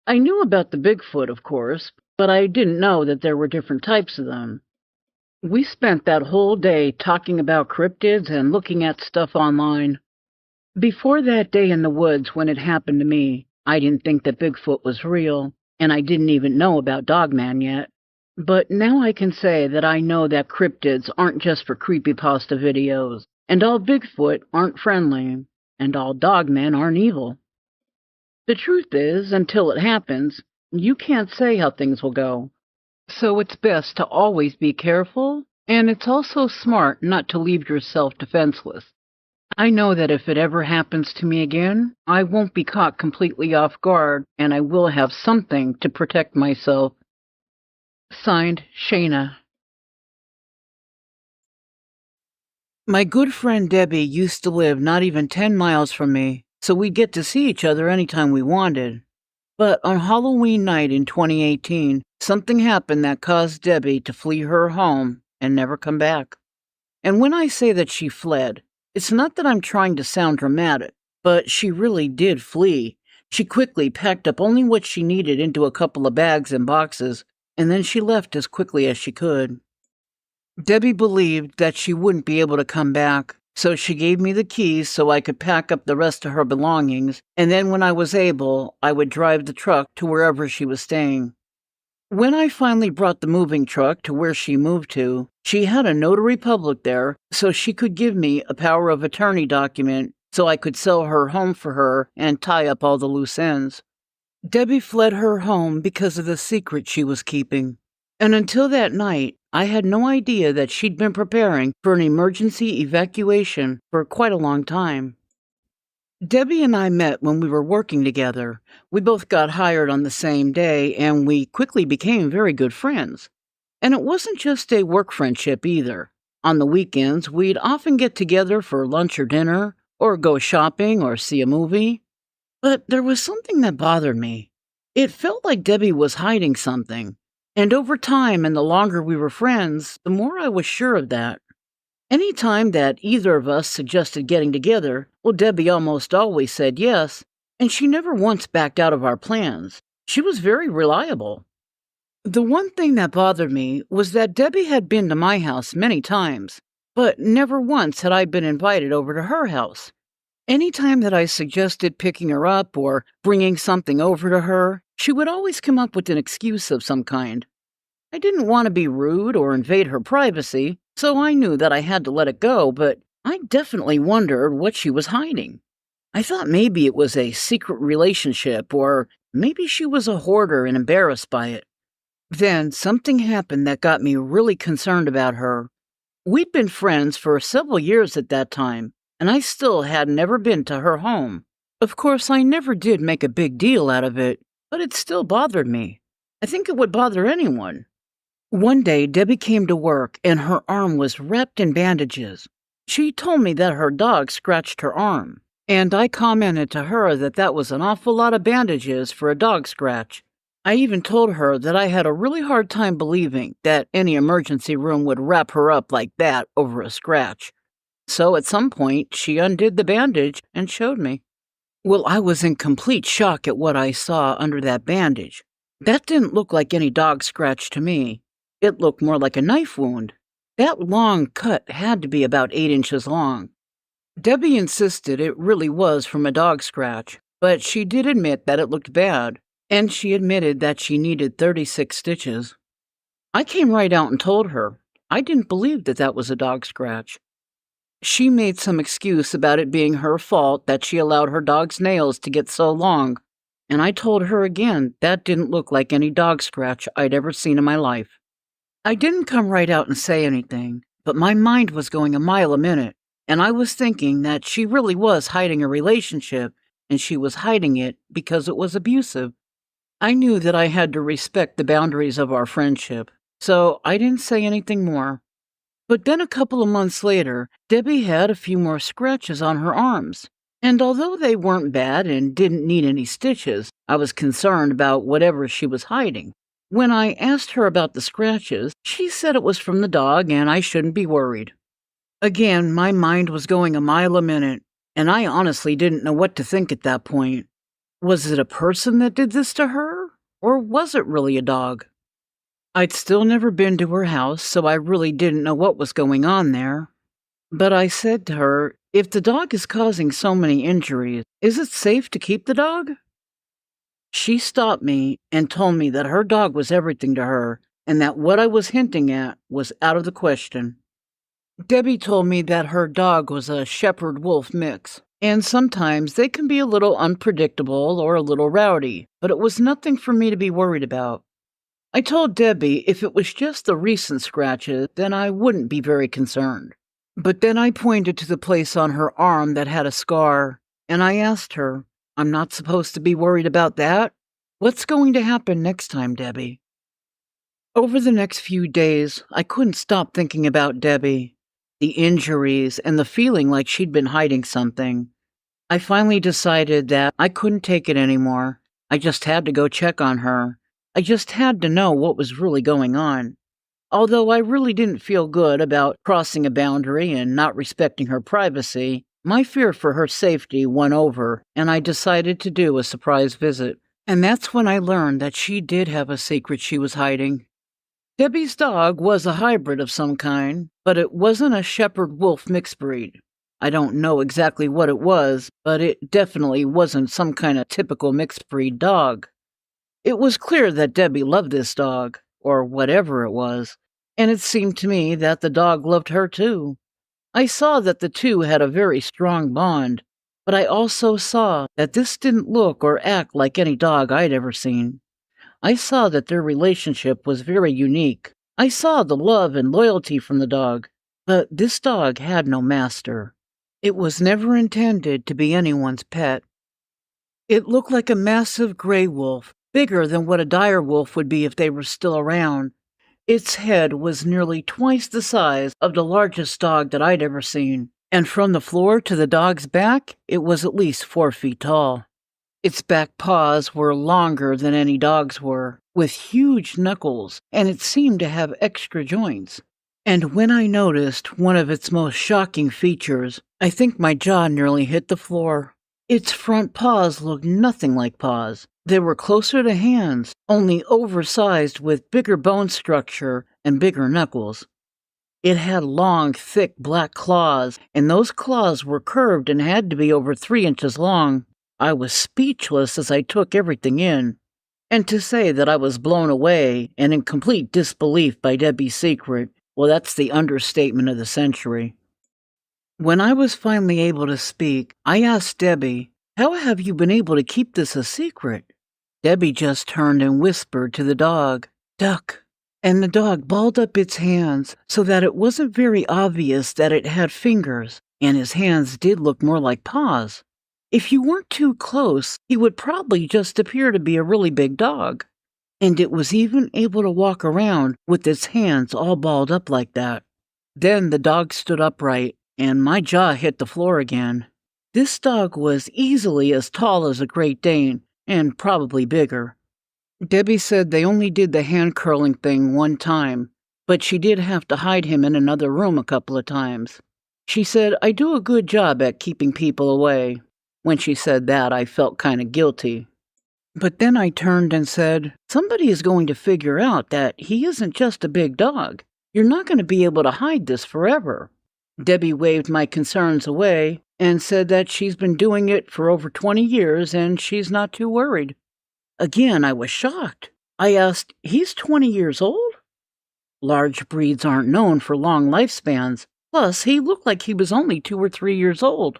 I knew about the Bigfoot, of course, but I didn't know that there were different types of them. We spent that whole day talking about cryptids and looking at stuff online. Before that day in the woods when it happened to me, I didn't think that Bigfoot was real, and I didn't even know about Dogman yet. But now I can say that I know that cryptids aren't just for creepypasta videos, and all Bigfoot aren't friendly, and all Dogmen aren't evil. The truth is, until it happens, you can't say how things will go. So it's best to always be careful, and it's also smart not to leave yourself defenseless. I know that if it ever happens to me again, I won't be caught completely off guard, and I will have something to protect myself. Signed, Shayna. My good friend Debbie used to live not even 10 miles from me, so we'd get to see each other anytime we wanted. But on Halloween night in 2018, something happened that caused Debbie to flee her home and never come back. And when I say that she fled, it's not that I'm trying to sound dramatic, but she really did flee. She quickly packed up only what she needed into a couple of bags and boxes, and then she left as quickly as she could. Debbie believed that she wouldn't be able to come back, so she gave me the keys so I could pack up the rest of her belongings, and then when I was able, I would drive the truck to wherever she was staying. When I finally brought the moving truck to where she moved to, she had a notary public there so she could give me a power of attorney document so I could sell her home for her and tie up all the loose ends. Debbie fled her home because of the secret she was keeping. And until that night, I had no idea that she'd been preparing for an emergency evacuation for quite a long time. Debbie and I met when we were working together. We both got hired on the same day, and we quickly became very good friends. And it wasn't just a work friendship either. On the weekends, we'd often get together for lunch or dinner, or go shopping or see a movie. But there was something that bothered me. It felt like Debbie was hiding something. And over time, and the longer we were friends, the more I was sure of that. Any time that either of us suggested getting together, well, Debbie almost always said yes, and she never once backed out of our plans. She was very reliable. The one thing that bothered me was that Debbie had been to my house many times, but never once had I been invited over to her house. Any time that I suggested picking her up or bringing something over to her, she would always come up with an excuse of some kind. I didn't want to be rude or invade her privacy, so I knew that I had to let it go, but I definitely wondered what she was hiding. I thought maybe it was a secret relationship, or maybe she was a hoarder and embarrassed by it. Then something happened that got me really concerned about her. We'd been friends for several years at that time, and I still had never been to her home. Of course, I never did make a big deal out of it, but it still bothered me. I think it would bother anyone. One day, Debbie came to work, and her arm was wrapped in bandages. She told me that her dog scratched her arm, and I commented to her that that was an awful lot of bandages for a dog scratch. I even told her that I had a really hard time believing that any emergency room would wrap her up like that over a scratch. So at some point, she undid the bandage and showed me. Well, I was in complete shock at what I saw under that bandage. That didn't look like any dog scratch to me. It looked more like a knife wound. That long cut had to be about 8 inches long. Debbie insisted it really was from a dog scratch, but she did admit that it looked bad, and she admitted that she needed 36 stitches. I came right out and told her. I didn't believe that that was a dog scratch. She made some excuse about it being her fault that she allowed her dog's nails to get so long, and I told her again that didn't look like any dog scratch I'd ever seen in my life. I didn't come right out and say anything, but my mind was going a mile a minute, and I was thinking that she really was hiding a relationship, and she was hiding it because it was abusive. I knew that I had to respect the boundaries of our friendship, so I didn't say anything more. But then a couple of months later, Debbie had a few more scratches on her arms, and although they weren't bad and didn't need any stitches, I was concerned about whatever she was hiding. When I asked her about the scratches, she said it was from the dog and I shouldn't be worried. Again, my mind was going a mile a minute, and I honestly didn't know what to think at that point. Was it a person that did this to her, or was it really a dog? I'd still never been to her house, so I really didn't know what was going on there. But I said to her, if the dog is causing so many injuries, is it safe to keep the dog? She stopped me and told me that her dog was everything to her, and that what I was hinting at was out of the question. Debbie told me that her dog was a shepherd-wolf mix, and sometimes they can be a little unpredictable or a little rowdy, but it was nothing for me to be worried about. I told Debbie if it was just the recent scratches, then I wouldn't be very concerned. But then I pointed to the place on her arm that had a scar, and I asked her, I'm not supposed to be worried about that? What's going to happen next time, Debbie? Over the next few days, I couldn't stop thinking about Debbie, the injuries, and the feeling like she'd been hiding something. I finally decided that I couldn't take it anymore. I just had to go check on her. I just had to know what was really going on. Although I really didn't feel good about crossing a boundary and not respecting her privacy, my fear for her safety won over, and I decided to do a surprise visit. And that's when I learned that she did have a secret she was hiding. Debbie's dog was a hybrid of some kind, but it wasn't a shepherd-wolf mixed breed. I don't know exactly what it was, but it definitely wasn't some kind of typical mixed breed dog. It was clear that Debbie loved this dog, or whatever it was, and it seemed to me that the dog loved her too. I saw that the two had a very strong bond, But I also saw that this didn't look or act like any dog I'd ever seen. I saw that their relationship was very unique. I saw the love and loyalty from the dog, but this dog had no master. It was never intended to be anyone's pet. It looked like a massive gray wolf, bigger than what a dire wolf would be if they were still around. Its head was nearly twice the size of the largest dog that I'd ever seen, and from the floor to the dog's back, it was at least 4 feet tall. Its back paws were longer than any dog's were, with huge knuckles, and it seemed to have extra joints. And when I noticed one of its most shocking features, I think my jaw nearly hit the floor. Its front paws looked nothing like paws. They were closer to hands, only oversized with bigger bone structure and bigger knuckles. It had long, thick black claws, and those claws were curved and had to be over 3 inches long. I was speechless as I took everything in. And to say that I was blown away and in complete disbelief by Debbie's secret, well, that's the understatement of the century. When I was finally able to speak, I asked Debbie, "How have you been able to keep this a secret?" Debbie just turned and whispered to the dog, "Duck." And the dog balled up its hands so that it wasn't very obvious that it had fingers, and his hands did look more like paws. If you weren't too close, he would probably just appear to be a really big dog. And it was even able to walk around with its hands all balled up like that. Then the dog stood upright, and my jaw hit the floor again. This dog was easily as tall as a Great Dane, and probably bigger. Debbie said they only did the hand-curling thing one time, but she did have to hide him in another room a couple of times. She said, "I do a good job at keeping people away." When she said that, I felt kind of guilty. But then I turned and said, "Somebody is going to figure out that he isn't just a big dog. You're not going to be able to hide this forever." Debbie waved my concerns away and said that she's been doing it for over 20 years and she's not too worried. Again, I was shocked. I asked, "He's 20 years old?" Large breeds aren't known for long lifespans. Plus, he looked like he was only 2 or 3 years old.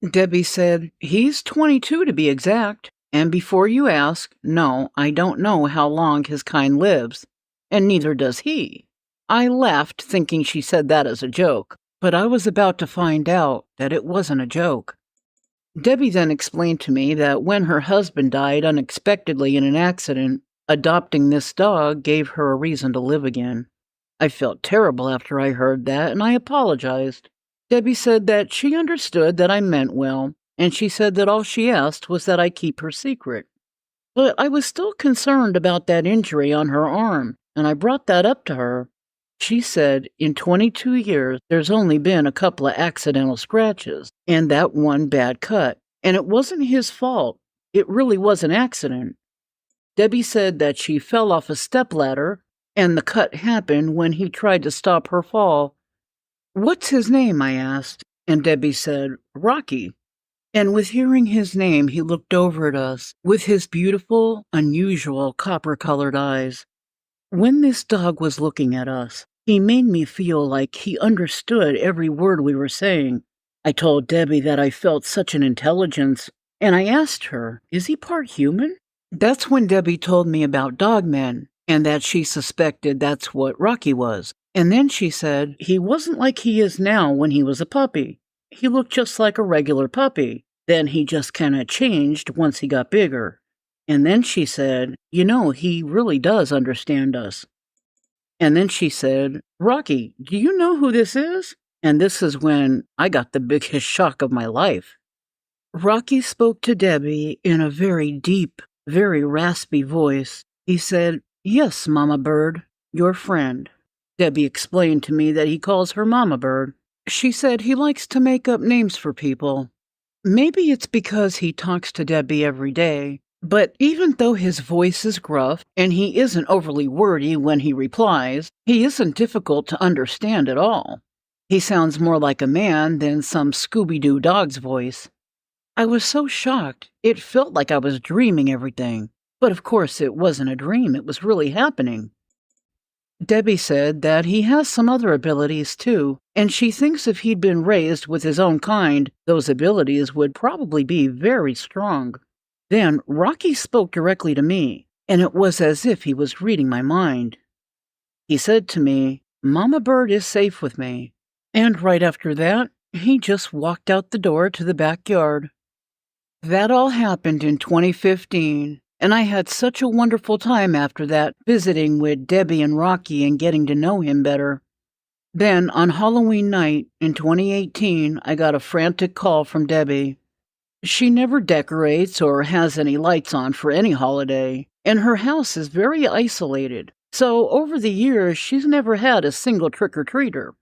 Debbie said, "He's 22 to be exact. And before you ask, no, I don't know how long his kind lives, and neither does he." I laughed, thinking she said that as a joke, but I was about to find out that it wasn't a joke. Debbie then explained to me that when her husband died unexpectedly in an accident, adopting this dog gave her a reason to live again. I felt terrible after I heard that, and I apologized. Debbie said that she understood that I meant well, and she said that all she asked was that I keep her secret. But I was still concerned about that injury on her arm, and I brought that up to her. She said in 22 years there's only been a couple of accidental scratches, and that one bad cut, and it wasn't his fault. It really was an accident. Debbie said that she fell off a stepladder, and the cut happened when he tried to stop her fall. "What's his name?" I asked, and Debbie said, "Rocky." And with hearing his name, he looked over at us with his beautiful, unusual copper-colored eyes. When this dog was looking at us, he made me feel like he understood every word we were saying. I told Debbie that I felt such an intelligence, and I asked her, "Is he part human?" That's when Debbie told me about Dogman, and that she suspected that's what Rocky was. And then she said he wasn't like he is now when he was a puppy. He looked just like a regular puppy. Then he just kind of changed once he got bigger. And then she said, he really does understand us. And then she said, "Rocky, do you know who this is?" And this is when I got the biggest shock of my life. Rocky spoke to Debbie in a very deep, very raspy voice. He said, "Yes, Mama Bird, your friend." Debbie explained to me that he calls her Mama Bird. She said he likes to make up names for people. Maybe it's because he talks to Debbie every day, but even though his voice is gruff and he isn't overly wordy when he replies, he isn't difficult to understand at all. He sounds more like a man than some Scooby-Doo dog's voice. I was so shocked, it felt like I was dreaming everything. But of course it wasn't a dream, it was really happening. Debbie said that he has some other abilities too, and she thinks if he'd been raised with his own kind, those abilities would probably be very strong. Then Rocky spoke directly to me, and it was as if he was reading my mind. He said to me, "Mama Bird is safe with me." And right after that, he just walked out the door to the backyard. That all happened in 2015, and I had such a wonderful time after that, visiting with Debbie and Rocky and getting to know him better. Then, on Halloween night in 2018, I got a frantic call from Debbie. She never decorates or has any lights on for any holiday, and her house is very isolated, so over the years she's never had a single trick-or-treater.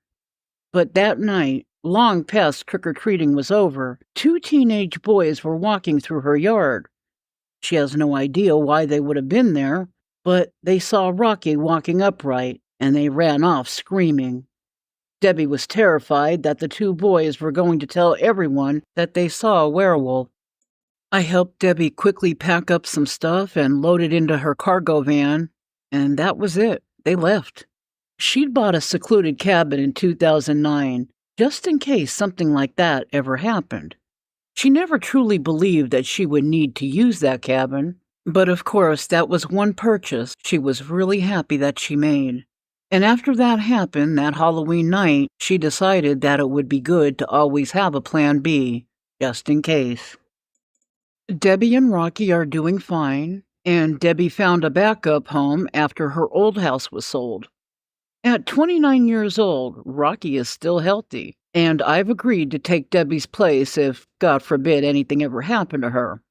But that night, long past trick-or-treating was over, two teenage boys were walking through her yard. She has no idea why they would have been there, but they saw Rocky walking upright, and they ran off screaming. Debbie was terrified that the two boys were going to tell everyone that they saw a werewolf. I helped Debbie quickly pack up some stuff and load it into her cargo van, and that was it. They left. She'd bought a secluded cabin in 2009, just in case something like that ever happened. She never truly believed that she would need to use that cabin, but of course that was one purchase she was really happy that she made. And after that happened, that Halloween night, she decided that it would be good to always have a plan B, just in case. Debbie and Rocky are doing fine, and Debbie found a backup home after her old house was sold. At 29 years old, Rocky is still healthy, and I've agreed to take Debbie's place if, God forbid, anything ever happened to her.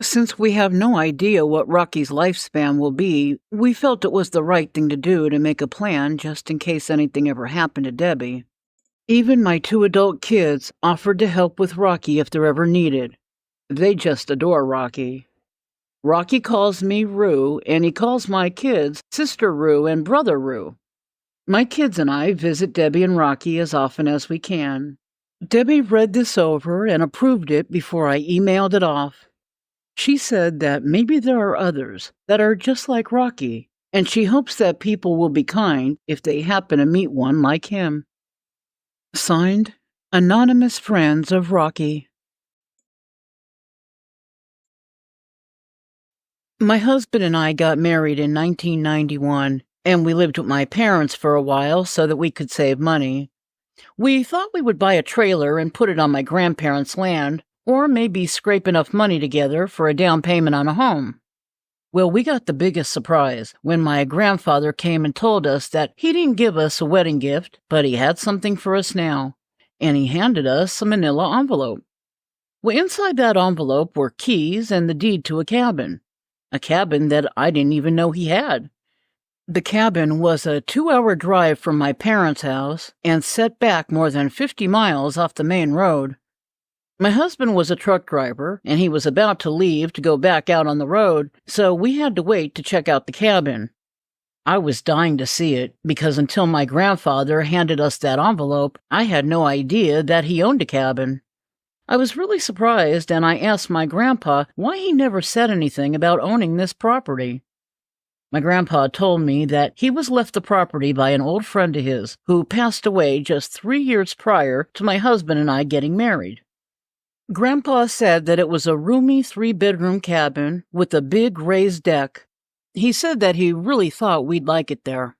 Since we have no idea what Rocky's lifespan will be, we felt it was the right thing to do to make a plan just in case anything ever happened to Debbie. Even my two adult kids offered to help with Rocky if they're ever needed. They just adore Rocky. Rocky calls me Roo, and he calls my kids Sister Roo and Brother Roo. My kids and I visit Debbie and Rocky as often as we can. Debbie read this over and approved it before I emailed it off. She said that maybe there are others that are just like Rocky, and she hopes that people will be kind if they happen to meet one like him. Signed, Anonymous Friends of Rocky. My husband and I got married in 1991, and we lived with my parents for a while so that we could save money. We thought we would buy a trailer and put it on my grandparents' land, or maybe scrape enough money together for a down payment on a home. Well, we got the biggest surprise when my grandfather came and told us that he didn't give us a wedding gift, but he had something for us now, and he handed us a manila envelope. Well, inside that envelope were keys and the deed to a cabin that I didn't even know he had. The cabin was a 2-hour drive from my parents' house and set back more than 50 miles off the main road. My husband was a truck driver, and he was about to leave to go back out on the road, so we had to wait to check out the cabin. I was dying to see it, because until my grandfather handed us that envelope, I had no idea that he owned a cabin. I was really surprised, and I asked my grandpa why he never said anything about owning this property. My grandpa told me that he was left the property by an old friend of his who passed away just 3 years prior to my husband and I getting married. Grandpa said that it was a roomy 3-bedroom cabin with a big raised deck. He said that he really thought we'd like it there.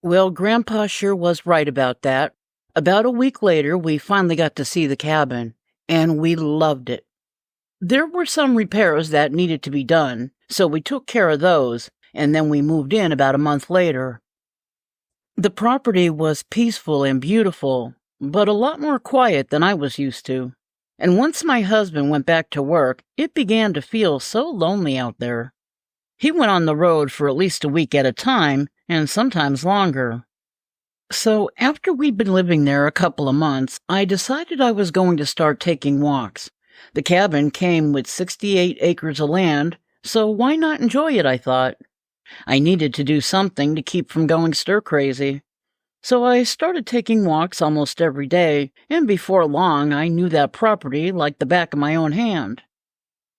Well, Grandpa sure was right about that. About a week later, we finally got to see the cabin, and we loved it. There were some repairs that needed to be done, so we took care of those, and then we moved in about a month later. The property was peaceful and beautiful, but a lot more quiet than I was used to. And once my husband went back to work, it began to feel so lonely out there. He went on the road for at least a week at a time, and sometimes longer. So after we'd been living there a couple of months, I decided I was going to start taking walks. The cabin came with 68 acres of land, so why not enjoy it, I thought. I needed to do something to keep from going stir-crazy. So I started taking walks almost every day, and before long I knew that property like the back of my own hand.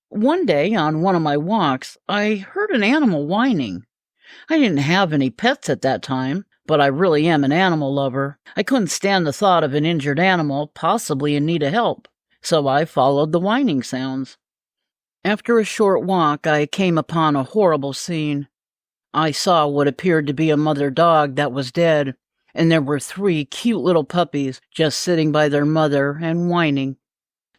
One day, on one of my walks, I heard an animal whining. I didn't have any pets at that time, but I really am an animal lover. I couldn't stand the thought of an injured animal possibly in need of help, so I followed the whining sounds. After a short walk, I came upon a horrible scene. I saw what appeared to be a mother dog that was dead, and there were 3 cute little puppies just sitting by their mother and whining.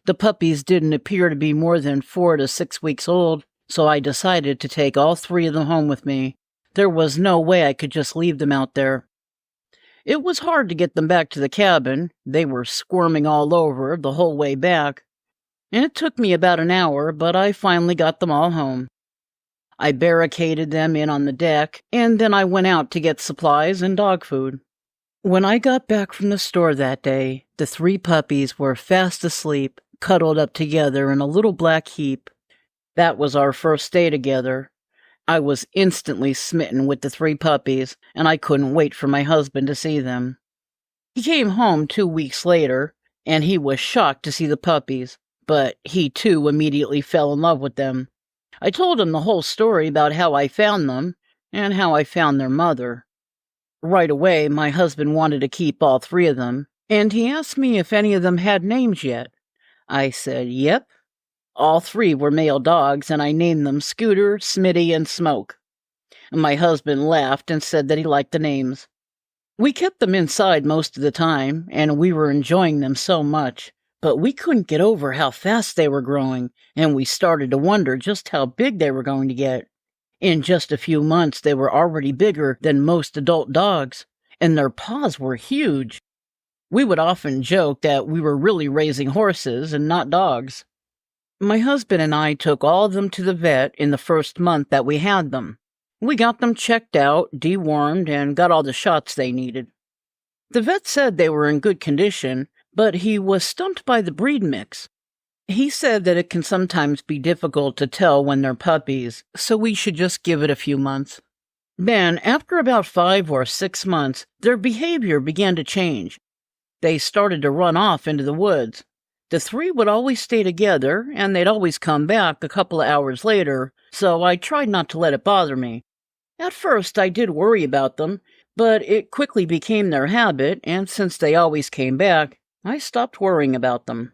The puppies didn't appear to be more than 4 to 6 weeks old, so I decided to take all 3 of them home with me. There was no way I could just leave them out there. It was hard to get them back to the cabin. They were squirming all over the whole way back. And it took me about an hour, but I finally got them all home. I barricaded them in on the deck, and then I went out to get supplies and dog food. When I got back from the store that day, the 3 puppies were fast asleep, cuddled up together in a little black heap. That was our first day together. I was instantly smitten with the 3 puppies, and I couldn't wait for my husband to see them. He came home 2 weeks later, and he was shocked to see the puppies, but he too immediately fell in love with them. I told him the whole story about how I found them and how I found their mother. Right away, my husband wanted to keep all 3 of them, and he asked me if any of them had names yet. I said, yep. All 3 were male dogs, and I named them Scooter, Smitty, and Smoke. My husband laughed and said that he liked the names. We kept them inside most of the time, and we were enjoying them so much. But we couldn't get over how fast they were growing, and we started to wonder just how big they were going to get. In just a few months, they were already bigger than most adult dogs, and their paws were huge. We would often joke that we were really raising horses and not dogs. My husband and I took all of them to the vet in the first month that we had them. We got them checked out, dewormed, and got all the shots they needed. The vet said they were in good condition, but he was stumped by the breed mix. He said that it can sometimes be difficult to tell when they're puppies, so we should just give it a few months. Then, after about 5 or 6 months, their behavior began to change. They started to run off into the woods. The 3 would always stay together, and they'd always come back a couple of hours later, so I tried not to let it bother me. At first, I did worry about them, but it quickly became their habit, and since they always came back, I stopped worrying about them.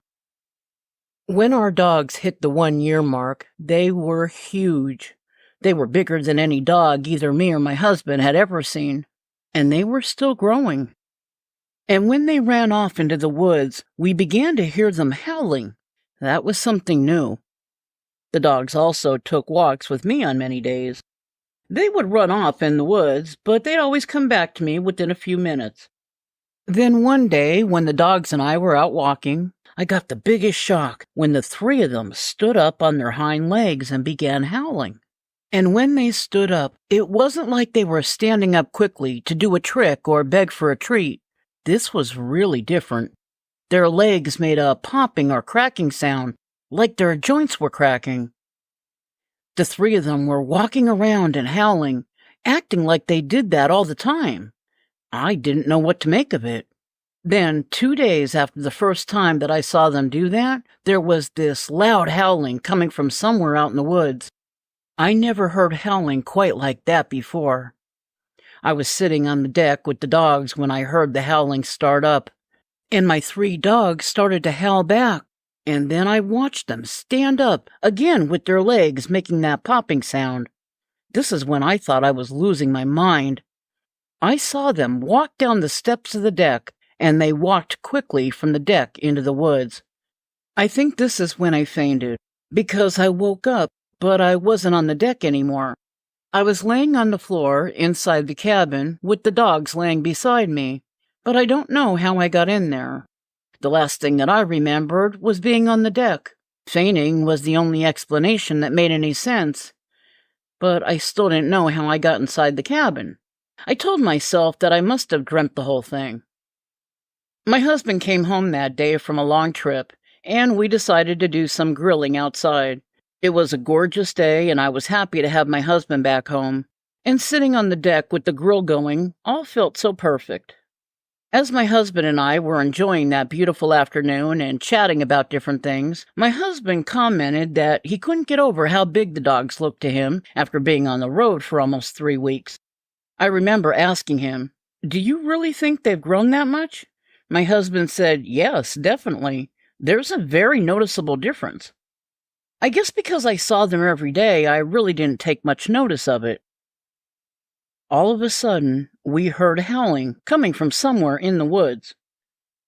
When our dogs hit the 1-year mark, they were huge. They were bigger than any dog either me or my husband had ever seen, and they were still growing. And when they ran off into the woods, we began to hear them howling. That was something new. The dogs also took walks with me on many days. They would run off in the woods, but they'd always come back to me within a few minutes. Then one day, when the dogs and I were out walking, I got the biggest shock when the 3 of them stood up on their hind legs and began howling. And when they stood up, it wasn't like they were standing up quickly to do a trick or beg for a treat. This was really different. Their legs made a popping or cracking sound, like their joints were cracking. The 3 of them were walking around and howling, acting like they did that all the time. I didn't know what to make of it. Then, 2 days after the first time that I saw them do that, there was this loud howling coming from somewhere out in the woods. I never heard howling quite like that before. I was sitting on the deck with the dogs when I heard the howling start up, and my 3 dogs started to howl back, and then I watched them stand up, again with their legs making that popping sound. This is when I thought I was losing my mind. I saw them walk down the steps of the deck, and they walked quickly from the deck into the woods. I think this is when I fainted, because I woke up, but I wasn't on the deck anymore. I was laying on the floor inside the cabin with the dogs laying beside me, but I don't know how I got in there. The last thing that I remembered was being on the deck. Fainting was the only explanation that made any sense, but I still didn't know how I got inside the cabin. I told myself that I must have dreamt the whole thing. My husband came home that day from a long trip, and we decided to do some grilling outside. It was a gorgeous day, and I was happy to have my husband back home. And sitting on the deck with the grill going all felt so perfect. As my husband and I were enjoying that beautiful afternoon and chatting about different things, my husband commented that he couldn't get over how big the dogs looked to him after being on the road for almost 3 weeks. I remember asking him, "Do you really think they've grown that much?" My husband said, "Yes, definitely. There's a very noticeable difference." I guess because I saw them every day, I really didn't take much notice of it. All of a sudden, we heard howling coming from somewhere in the woods.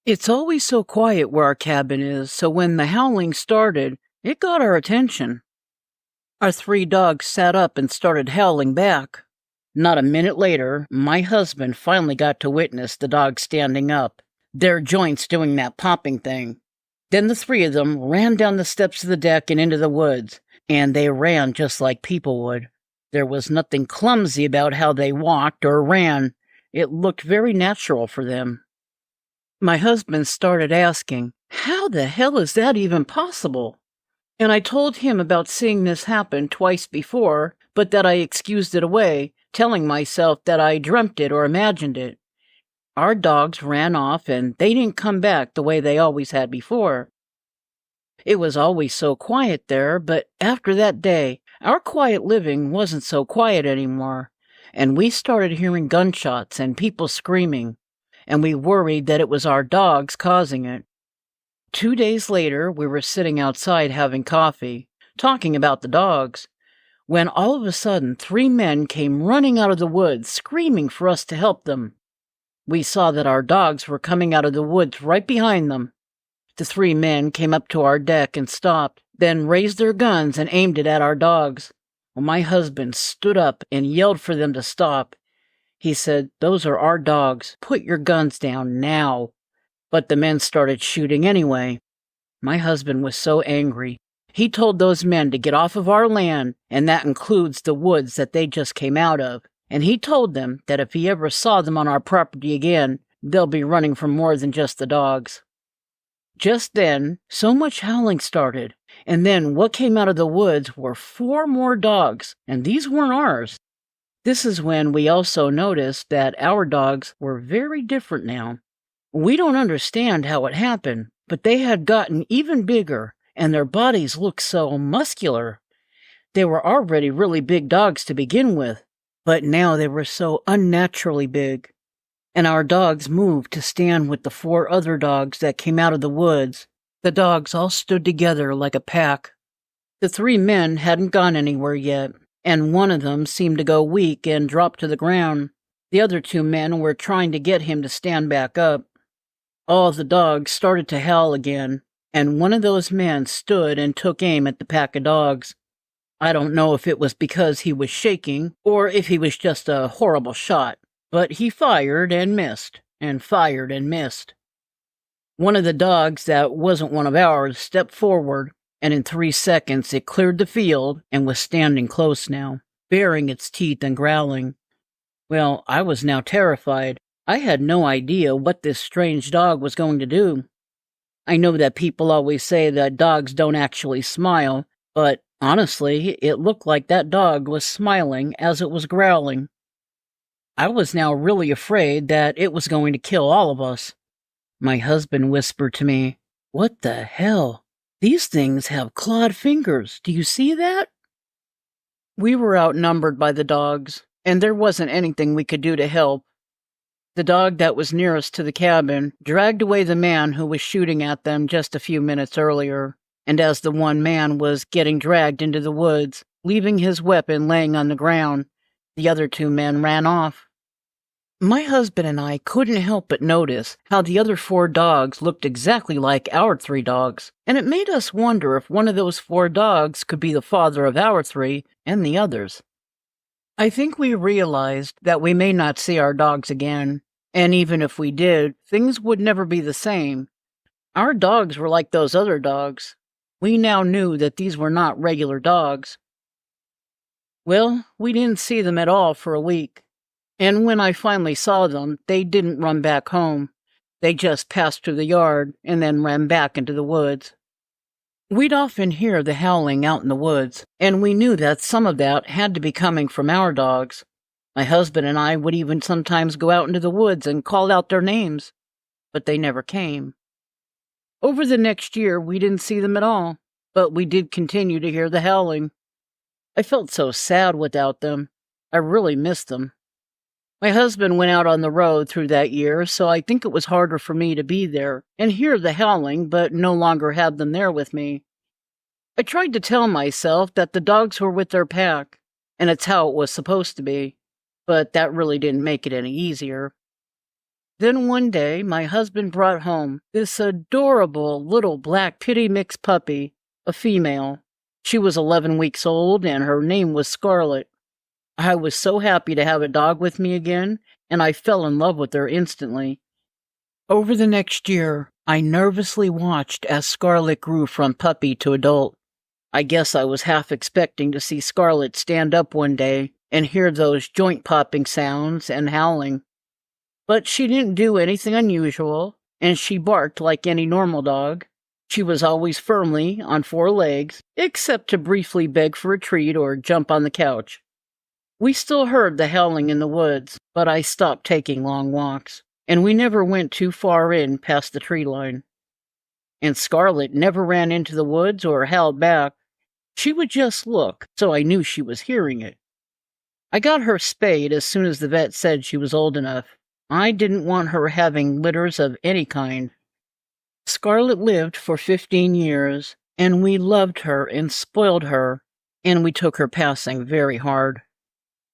It's always so quiet where our cabin is, so when the howling started, it got our attention. Our 3 dogs sat up and started howling back. Not a minute later, my husband finally got to witness the dogs standing up, their joints doing that popping thing. Then the 3 of them ran down the steps of the deck and into the woods, and they ran just like people would. There was nothing clumsy about how they walked or ran. It looked very natural for them. My husband started asking, "How the hell is that even possible?" And I told him about seeing this happen twice before, but that I excused it away, telling myself that I dreamt it or imagined it. Our dogs ran off and they didn't come back the way they always had before. It was always so quiet there, but after that day, our quiet living wasn't so quiet anymore, and we started hearing gunshots and people screaming, and we worried that it was our dogs causing it. 2 days later, we were sitting outside having coffee, talking about the dogs, when all of a sudden 3 men came running out of the woods, screaming for us to help them. We saw that our dogs were coming out of the woods right behind them. The 3 men came up to our deck and stopped, then raised their guns and aimed it at our dogs. Well, my husband stood up and yelled for them to stop. He said, "Those are our dogs. Put your guns down now." But the men started shooting anyway. My husband was so angry. He told those men to get off of our land, and that includes the woods that they just came out of. And he told them that if he ever saw them on our property again, they'll be running from more than just the dogs. Just then, so much howling started, and then what came out of the woods were 4 more dogs, and these weren't ours. This is when we also noticed that our dogs were very different now. We don't understand how it happened, but they had gotten even bigger, and their bodies looked so muscular. They were already really big dogs to begin with, but now they were so unnaturally big. And our dogs moved to stand with the 4 other dogs that came out of the woods. The dogs all stood together like a pack. The 3 men hadn't gone anywhere yet, and one of them seemed to go weak and drop to the ground. The other 2 men were trying to get him to stand back up. All of the dogs started to howl again, and one of those men stood and took aim at the pack of dogs. I don't know if it was because he was shaking or if he was just a horrible shot, but he fired and missed, and fired and missed. One of the dogs that wasn't one of ours stepped forward, and in 3 seconds it cleared the field and was standing close now, baring its teeth and growling. Well, I was now terrified. I had no idea what this strange dog was going to do. I know that people always say that dogs don't actually smile, but honestly, it looked like that dog was smiling as it was growling. I was now really afraid that it was going to kill all of us. My husband whispered to me, "What the hell? These things have clawed fingers. Do you see that?" We were outnumbered by the dogs, and there wasn't anything we could do to help. The dog that was nearest to the cabin dragged away the man who was shooting at them just a few minutes earlier, and as the one man was getting dragged into the woods, leaving his weapon laying on the ground, the other 2 men ran off. My husband and I couldn't help but notice how the other 4 dogs looked exactly like our 3 dogs, and it made us wonder if one of those 4 dogs could be the father of our 3 and the others. I think we realized that we may not see our dogs again, and even if we did, things would never be the same. Our dogs were like those other dogs. We now knew that these were not regular dogs. Well, we didn't see them at all for a week. And when I finally saw them, they didn't run back home. They just passed through the yard and then ran back into the woods. We'd often hear the howling out in the woods, and we knew that some of that had to be coming from our dogs. My husband and I would even sometimes go out into the woods and call out their names, but they never came. Over the next year, we didn't see them at all, but we did continue to hear the howling. I felt so sad without them. I really missed them. My husband went out on the road through that year, so I think it was harder for me to be there and hear the howling, but no longer have them there with me. I tried to tell myself that the dogs were with their pack, and it's how it was supposed to be, but that really didn't make it any easier. Then one day, my husband brought home this adorable little black pitty mix puppy, a female. She was 11 weeks old, and her name was Scarlet. I was so happy to have a dog with me again, and I fell in love with her instantly. Over the next year, I nervously watched as Scarlet grew from puppy to adult. I guess I was half expecting to see Scarlet stand up one day and hear those joint-popping sounds and howling. But she didn't do anything unusual, and she barked like any normal dog. She was always firmly on 4 legs, except to briefly beg for a treat or jump on the couch. We still heard the howling in the woods, but I stopped taking long walks, and we never went too far in past the tree line. And Scarlet never ran into the woods or howled back. She would just look, so I knew she was hearing it. I got her spayed as soon as the vet said she was old enough. I didn't want her having litters of any kind. Scarlet lived for 15 years, and we loved her and spoiled her, and we took her passing very hard.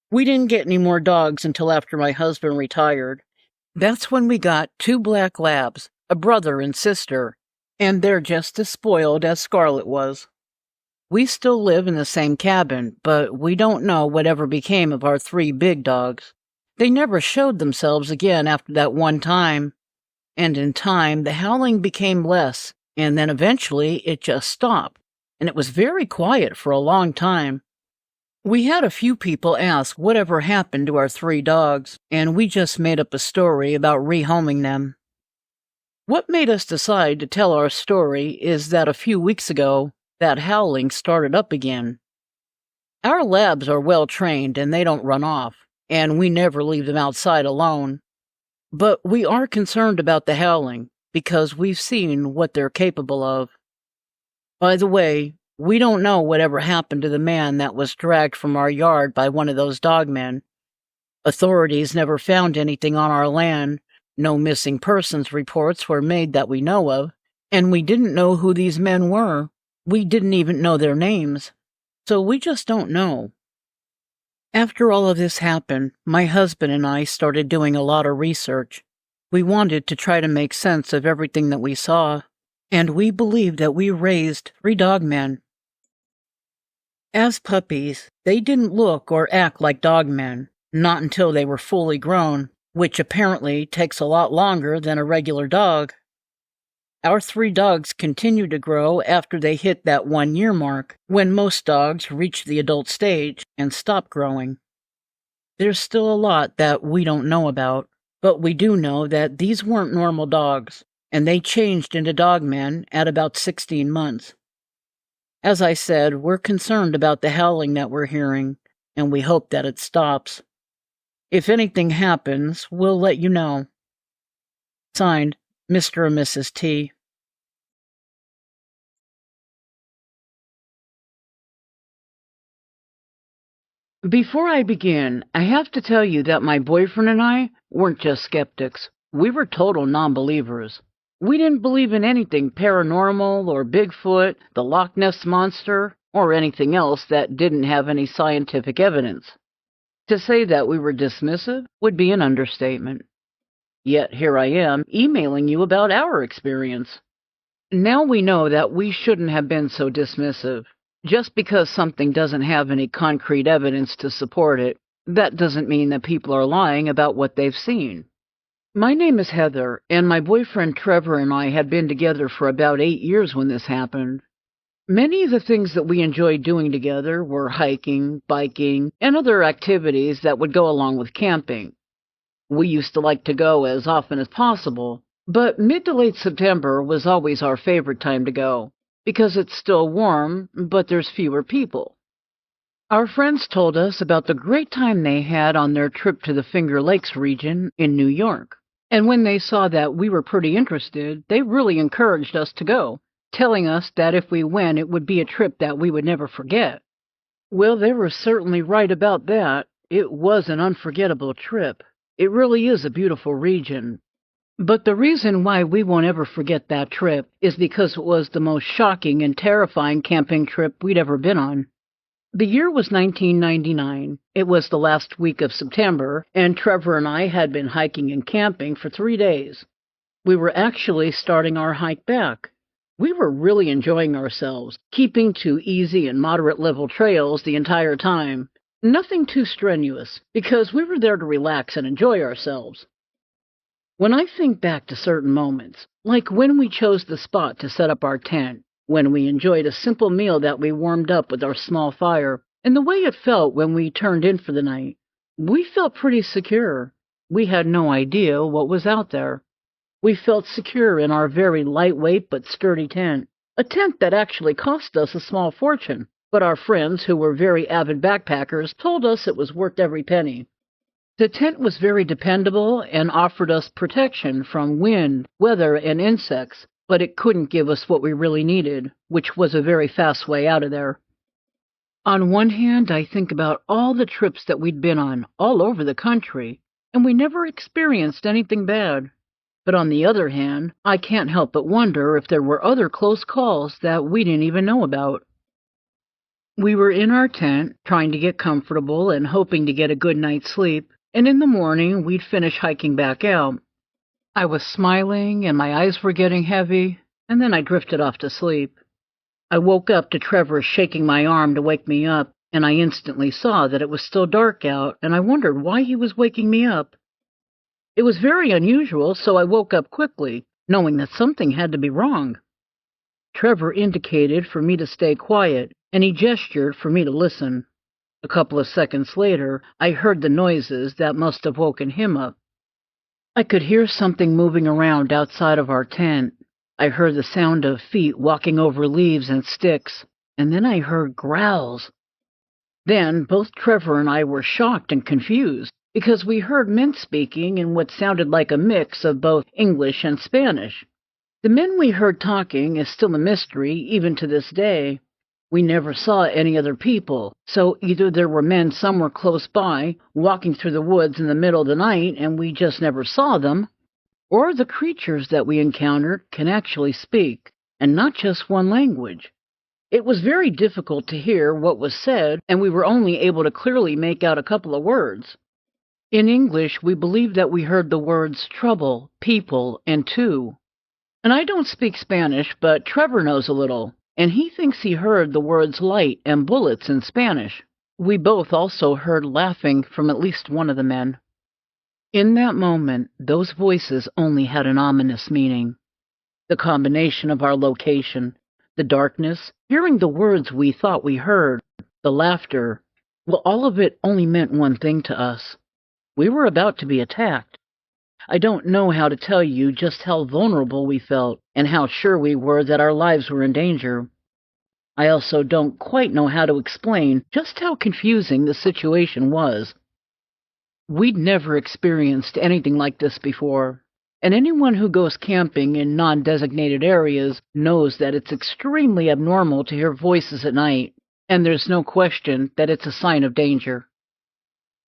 We didn't get any more dogs until after my husband retired. That's when we got 2 black labs, a brother and sister, and they're just as spoiled as Scarlet was. We still live in the same cabin, but we don't know whatever became of our 3 big dogs. They never showed themselves again after that one time, and in time the howling became less, and then eventually it just stopped, and it was very quiet for a long time. We had a few people ask whatever happened to our 3 dogs, and we just made up a story about rehoming them. What made us decide to tell our story is that a few weeks ago, that howling started up again. Our labs are well trained and they don't run off, and we never leave them outside alone. But we are concerned about the howling because we've seen what they're capable of. By the way, we don't know whatever happened to the man that was dragged from our yard by one of those dogmen. Authorities never found anything on our land. No missing persons reports were made that we know of, and we didn't know who these men were. We didn't even know their names, so we just don't know. After all of this happened, my husband and I started doing a lot of research. We wanted to try to make sense of everything that we saw, and we believed that we raised 3 dogmen. As puppies, they didn't look or act like dogmen, not until they were fully grown, which apparently takes a lot longer than a regular dog. Our 3 dogs continued to grow after they hit that 1-year mark, when most dogs reach the adult stage and stop growing. There's still a lot that we don't know about, but we do know that these weren't normal dogs, and they changed into dogmen at about 16 months. As I said, we're concerned about the howling that we're hearing, and we hope that it stops. If anything happens, we'll let you know. Signed, Mr. and Mrs. T. Before I begin, I have to tell you that my boyfriend and I weren't just skeptics. We were total non-believers. We didn't believe in anything paranormal or Bigfoot, the Loch Ness Monster, or anything else that didn't have any scientific evidence. To say that we were dismissive would be an understatement. Yet here I am emailing you about our experience. Now we know that we shouldn't have been so dismissive. Just because something doesn't have any concrete evidence to support it, that doesn't mean that people are lying about what they've seen. My name is Heather, and my boyfriend Trevor and I had been together for about 8 years when this happened. Many of the things that we enjoyed doing together were hiking, biking, and other activities that would go along with camping. We used to like to go as often as possible, but mid to late September was always our favorite time to go, because it's still warm, but there's fewer people. Our friends told us about the great time they had on their trip to the Finger Lakes region in New York. And when they saw that we were pretty interested, they really encouraged us to go, telling us that if we went, it would be a trip that we would never forget. Well, they were certainly right about that. It was an unforgettable trip. It really is a beautiful region. But the reason why we won't ever forget that trip is because it was the most shocking and terrifying camping trip we'd ever been on. The year was 1999. It was the last week of September, and Trevor and I had been hiking and camping for 3 days. We were actually starting our hike back. We were really enjoying ourselves, keeping to easy and moderate level trails the entire time. Nothing too strenuous, because we were there to relax and enjoy ourselves. When I think back to certain moments, like when we chose the spot to set up our tent, when we enjoyed a simple meal that we warmed up with our small fire, and the way it felt when we turned in for the night, we felt pretty secure. We had no idea what was out there. We felt secure in our very lightweight but sturdy tent, a tent that actually cost us a small fortune, but our friends, who were very avid backpackers, told us it was worth every penny. The tent was very dependable and offered us protection from wind, weather, and insects, but it couldn't give us what we really needed, which was a very fast way out of there. On one hand, I think about all the trips that we'd been on all over the country, and we never experienced anything bad. But on the other hand, I can't help but wonder if there were other close calls that we didn't even know about. We were in our tent, trying to get comfortable and hoping to get a good night's sleep, and in the morning we'd finish hiking back out. I was smiling and my eyes were getting heavy, and then I drifted off to sleep. I woke up to Trevor shaking my arm to wake me up, and I instantly saw that it was still dark out, and I wondered why he was waking me up. It was very unusual, so I woke up quickly, knowing that something had to be wrong. Trevor indicated for me to stay quiet, and he gestured for me to listen. A couple of seconds later, I heard the noises that must have woken him up. I could hear something moving around outside of our tent. I heard the sound of feet walking over leaves and sticks, and then I heard growls. Then both Trevor and I were shocked and confused, because we heard men speaking in what sounded like a mix of both English and Spanish. The men we heard talking is still a mystery, even to this day. We never saw any other people, so either there were men somewhere close by, walking through the woods in the middle of the night, and we just never saw them, or the creatures that we encountered can actually speak, and not just one language. It was very difficult to hear what was said, and we were only able to clearly make out a couple of words. In English, we believe that we heard the words trouble, people, and two. And I don't speak Spanish, but Trevor knows a little, and he thinks he heard the words light and bullets in Spanish. We both also heard laughing from at least one of the men. In that moment, those voices only had an ominous meaning. The combination of our location, the darkness, hearing the words we thought we heard, the laughter, well, all of it only meant one thing to us. We were about to be attacked. I don't know how to tell you just how vulnerable we felt and how sure we were that our lives were in danger. I also don't quite know how to explain just how confusing the situation was. We'd never experienced anything like this before, and anyone who goes camping in non-designated areas knows that it's extremely abnormal to hear voices at night, and there's no question that it's a sign of danger.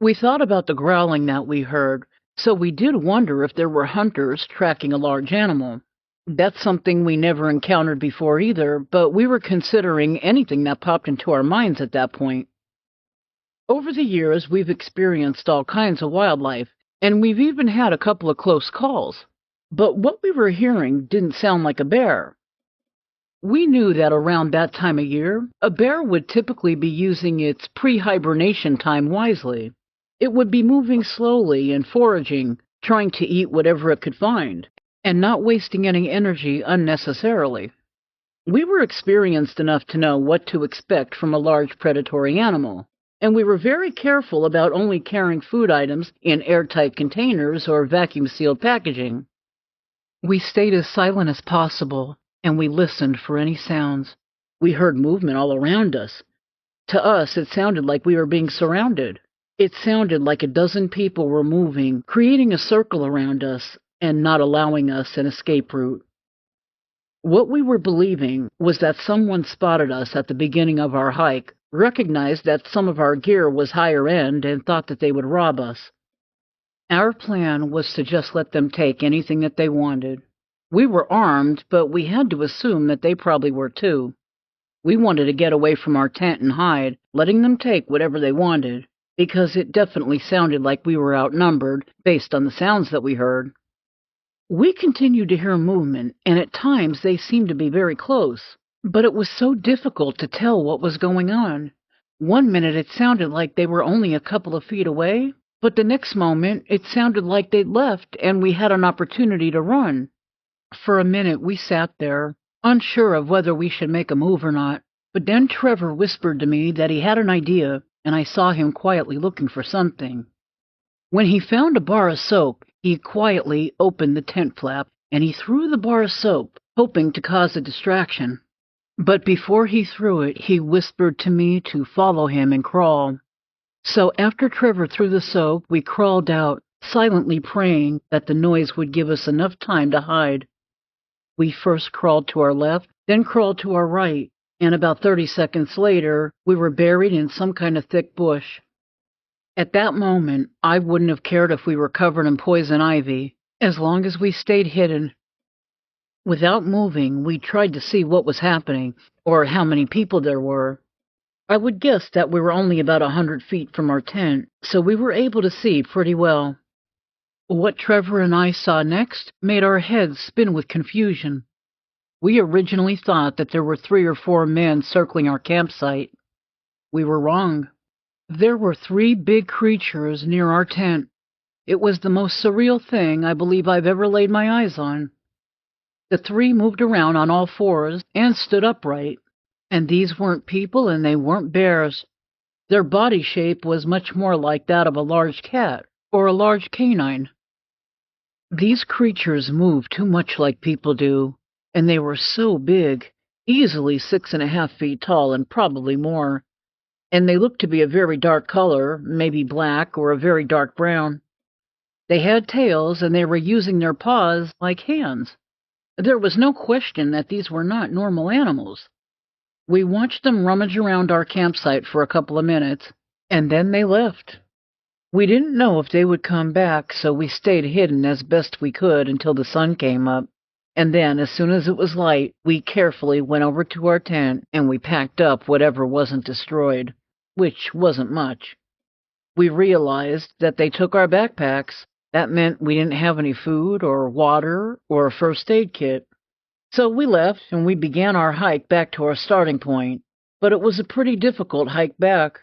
We thought about the growling that we heard, so we did wonder if there were hunters tracking a large animal. That's something we never encountered before either, but we were considering anything that popped into our minds at that point. Over the years, we've experienced all kinds of wildlife, and we've even had a couple of close calls. But what we were hearing didn't sound like a bear. We knew that around that time of year, a bear would typically be using its pre-hibernation time wisely. It would be moving slowly and foraging, trying to eat whatever it could find, and not wasting any energy unnecessarily. We were experienced enough to know what to expect from a large predatory animal, and we were very careful about only carrying food items in airtight containers or vacuum-sealed packaging. We stayed as silent as possible, and we listened for any sounds. We heard movement all around us. To us, it sounded like we were being surrounded. It sounded like a dozen people were moving, creating a circle around us and not allowing us an escape route. What we were believing was that someone spotted us at the beginning of our hike, recognized that some of our gear was higher end, and thought that they would rob us. Our plan was to just let them take anything that they wanted. We were armed, but we had to assume that they probably were too. We wanted to get away from our tent and hide, letting them take whatever they wanted, because it definitely sounded like we were outnumbered based on the sounds that we heard. We continued to hear movement, and at times they seemed to be very close, but it was so difficult to tell what was going on. One minute it sounded like they were only a couple of feet away, but the next moment it sounded like they'd left and we had an opportunity to run. For a minute we sat there, unsure of whether we should make a move or not, but then Trevor whispered to me that he had an idea, and I saw him quietly looking for something. When he found a bar of soap, he quietly opened the tent flap, and he threw the bar of soap, hoping to cause a distraction. But before he threw it, he whispered to me to follow him and crawl. So after Trevor threw the soap, we crawled out, silently praying that the noise would give us enough time to hide. We first crawled to our left, then crawled to our right, and about 30 seconds later, we were buried in some kind of thick bush. At that moment, I wouldn't have cared if we were covered in poison ivy, as long as we stayed hidden. Without moving, we tried to see what was happening, or how many people there were. I would guess that we were only about 100 feet from our tent, so we were able to see pretty well. What Trevor and I saw next made our heads spin with confusion. We originally thought that there were 3 or 4 men circling our campsite. We were wrong. There were 3 big creatures near our tent. It was the most surreal thing I believe I've ever laid my eyes on. The 3 moved around on all 4s and stood upright. And these weren't people and they weren't bears. Their body shape was much more like that of a large cat or a large canine. These creatures moved too much like people do, and they were so big, easily 6.5 feet tall and probably more. And they looked to be a very dark color, maybe black or a very dark brown. They had tails, and they were using their paws like hands. There was no question that these were not normal animals. We watched them rummage around our campsite for a couple of minutes, and then they left. We didn't know if they would come back, so we stayed hidden as best we could until the sun came up. And then, as soon as it was light, we carefully went over to our tent and we packed up whatever wasn't destroyed, which wasn't much. We realized that they took our backpacks. That meant we didn't have any food or water or a first aid kit. So we left and we began our hike back to our starting point, but it was a pretty difficult hike back.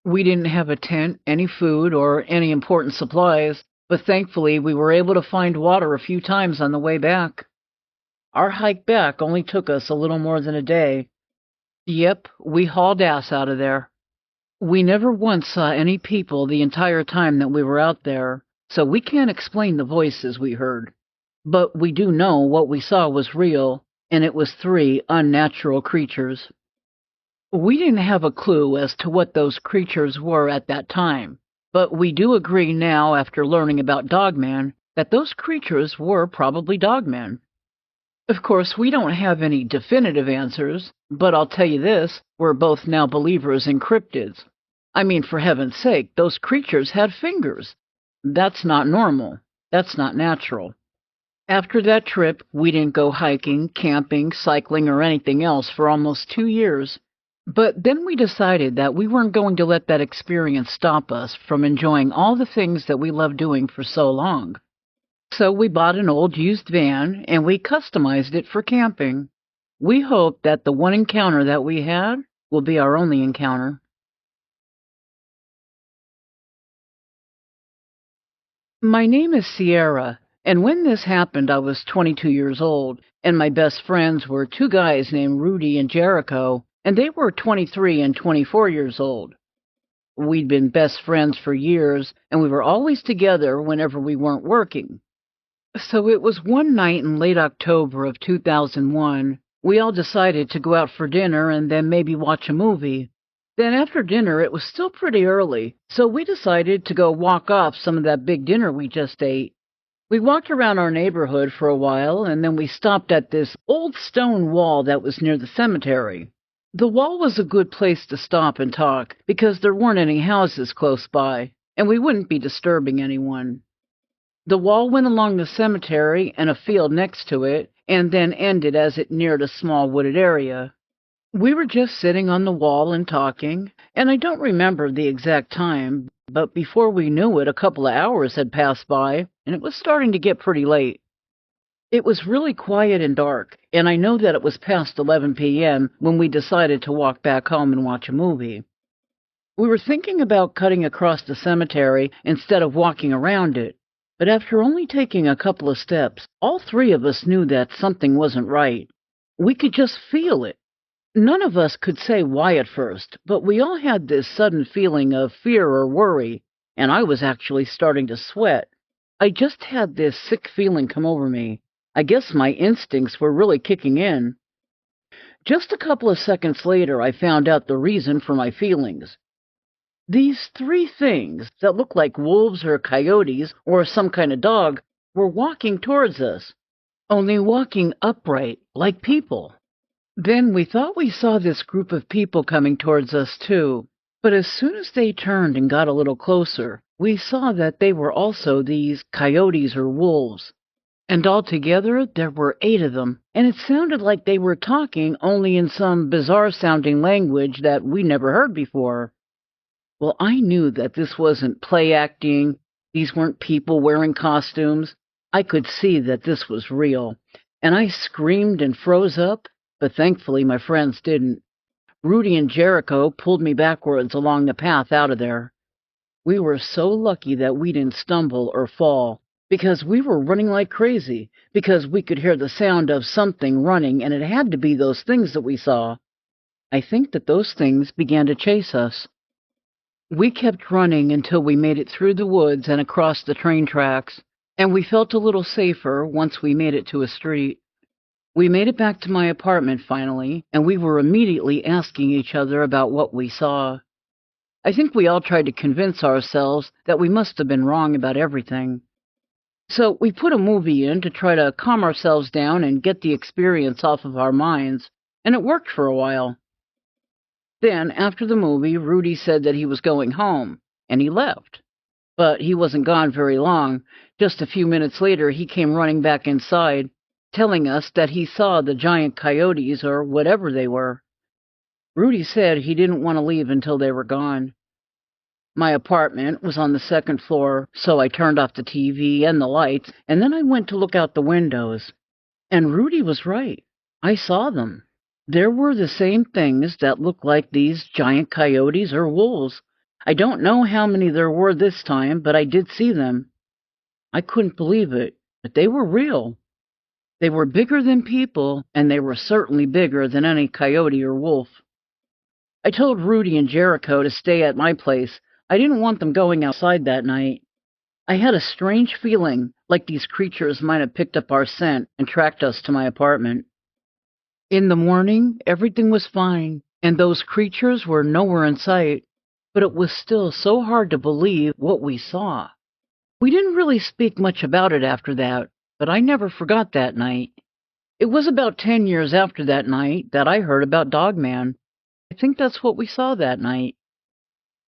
We didn't have a tent, any food, or any important supplies, but thankfully we were able to find water a few times on the way back. Our hike back only took us a little more than a day. Yep, we hauled ass out of there. We never once saw any people the entire time that we were out there, so we can't explain the voices we heard. But we do know what we saw was real, and it was 3 unnatural creatures. We didn't have a clue as to what those creatures were at that time, but we do agree now, after learning about Dogman, that those creatures were probably Dogmen. Of course, we don't have any definitive answers, but I'll tell you this, we're both now believers in cryptids. I mean, for heaven's sake, those creatures had fingers. That's not normal. That's not natural. After that trip, we didn't go hiking, camping, cycling, or anything else for almost 2 years. But then we decided that we weren't going to let that experience stop us from enjoying all the things that we loved doing for so long. So we bought an old used van, and we customized it for camping. We hope that the one encounter that we had will be our only encounter. My name is Sierra, and when this happened, I was 22 years old, and my best friends were 2 guys named Rudy and Jericho, and they were 23 and 24 years old. We'd been best friends for years, and we were always together whenever we weren't working. So it was one night in late October of 2001, we all decided to go out for dinner and then maybe watch a movie. Then after dinner, it was still pretty early, so we decided to go walk off some of that big dinner we just ate. We walked around our neighborhood for a while, and then we stopped at this old stone wall that was near the cemetery. The wall was a good place to stop and talk, because there weren't any houses close by, and we wouldn't be disturbing anyone. The wall went along the cemetery and a field next to it, and then ended as it neared a small wooded area. We were just sitting on the wall and talking, and I don't remember the exact time, but before we knew it, a couple of hours had passed by, and it was starting to get pretty late. It was really quiet and dark, and I know that it was past 11 p.m. when we decided to walk back home and watch a movie. We were thinking about cutting across the cemetery instead of walking around it, but after only taking a couple of steps, all three of us knew that something wasn't right. We could just feel it. None of us could say why at first, but we all had this sudden feeling of fear or worry, and I was actually starting to sweat. I just had this sick feeling come over me. I guess my instincts were really kicking in. Just a couple of seconds later, I found out the reason for my feelings. These three things that looked like wolves or coyotes or some kind of dog were walking towards us, only walking upright, like people. Then we thought we saw this group of people coming towards us too, but as soon as they turned and got a little closer, we saw that they were also these coyotes or wolves. And altogether there were 8 of them, and it sounded like they were talking only in some bizarre-sounding language that we never heard before. Well, I knew that this wasn't play acting, these weren't people wearing costumes. I could see that this was real, and I screamed and froze up. But thankfully my friends didn't. Rudy and Jericho pulled me backwards along the path out of there. We were so lucky that we didn't stumble or fall, because we were running like crazy, because we could hear the sound of something running, and it had to be those things that we saw. I think that those things began to chase us. We kept running until we made it through the woods and across the train tracks, and we felt a little safer once we made it to a street. We made it back to my apartment finally, and we were immediately asking each other about what we saw. I think we all tried to convince ourselves that we must have been wrong about everything. So we put a movie in to try to calm ourselves down and get the experience off of our minds, and it worked for a while. Then, after the movie, Rudy said that he was going home, and he left. But he wasn't gone very long. Just a few minutes later, he came running back inside, telling us that he saw the giant coyotes or whatever they were. Rudy said he didn't want to leave until they were gone. My apartment was on the 2nd floor, so I turned off the TV and the lights, and then I went to look out the windows. And Rudy was right. I saw them. There were the same things that looked like these giant coyotes or wolves. I don't know how many there were this time, but I did see them. I couldn't believe it, but they were real. They were bigger than people, and they were certainly bigger than any coyote or wolf. I told Rudy and Jericho to stay at my place. I didn't want them going outside that night. I had a strange feeling like these creatures might have picked up our scent and tracked us to my apartment. In the morning, everything was fine, and those creatures were nowhere in sight, but it was still so hard to believe what we saw. We didn't really speak much about it after that, but I never forgot that night. It was about 10 years after that night that I heard about Dogman. I think that's what we saw that night.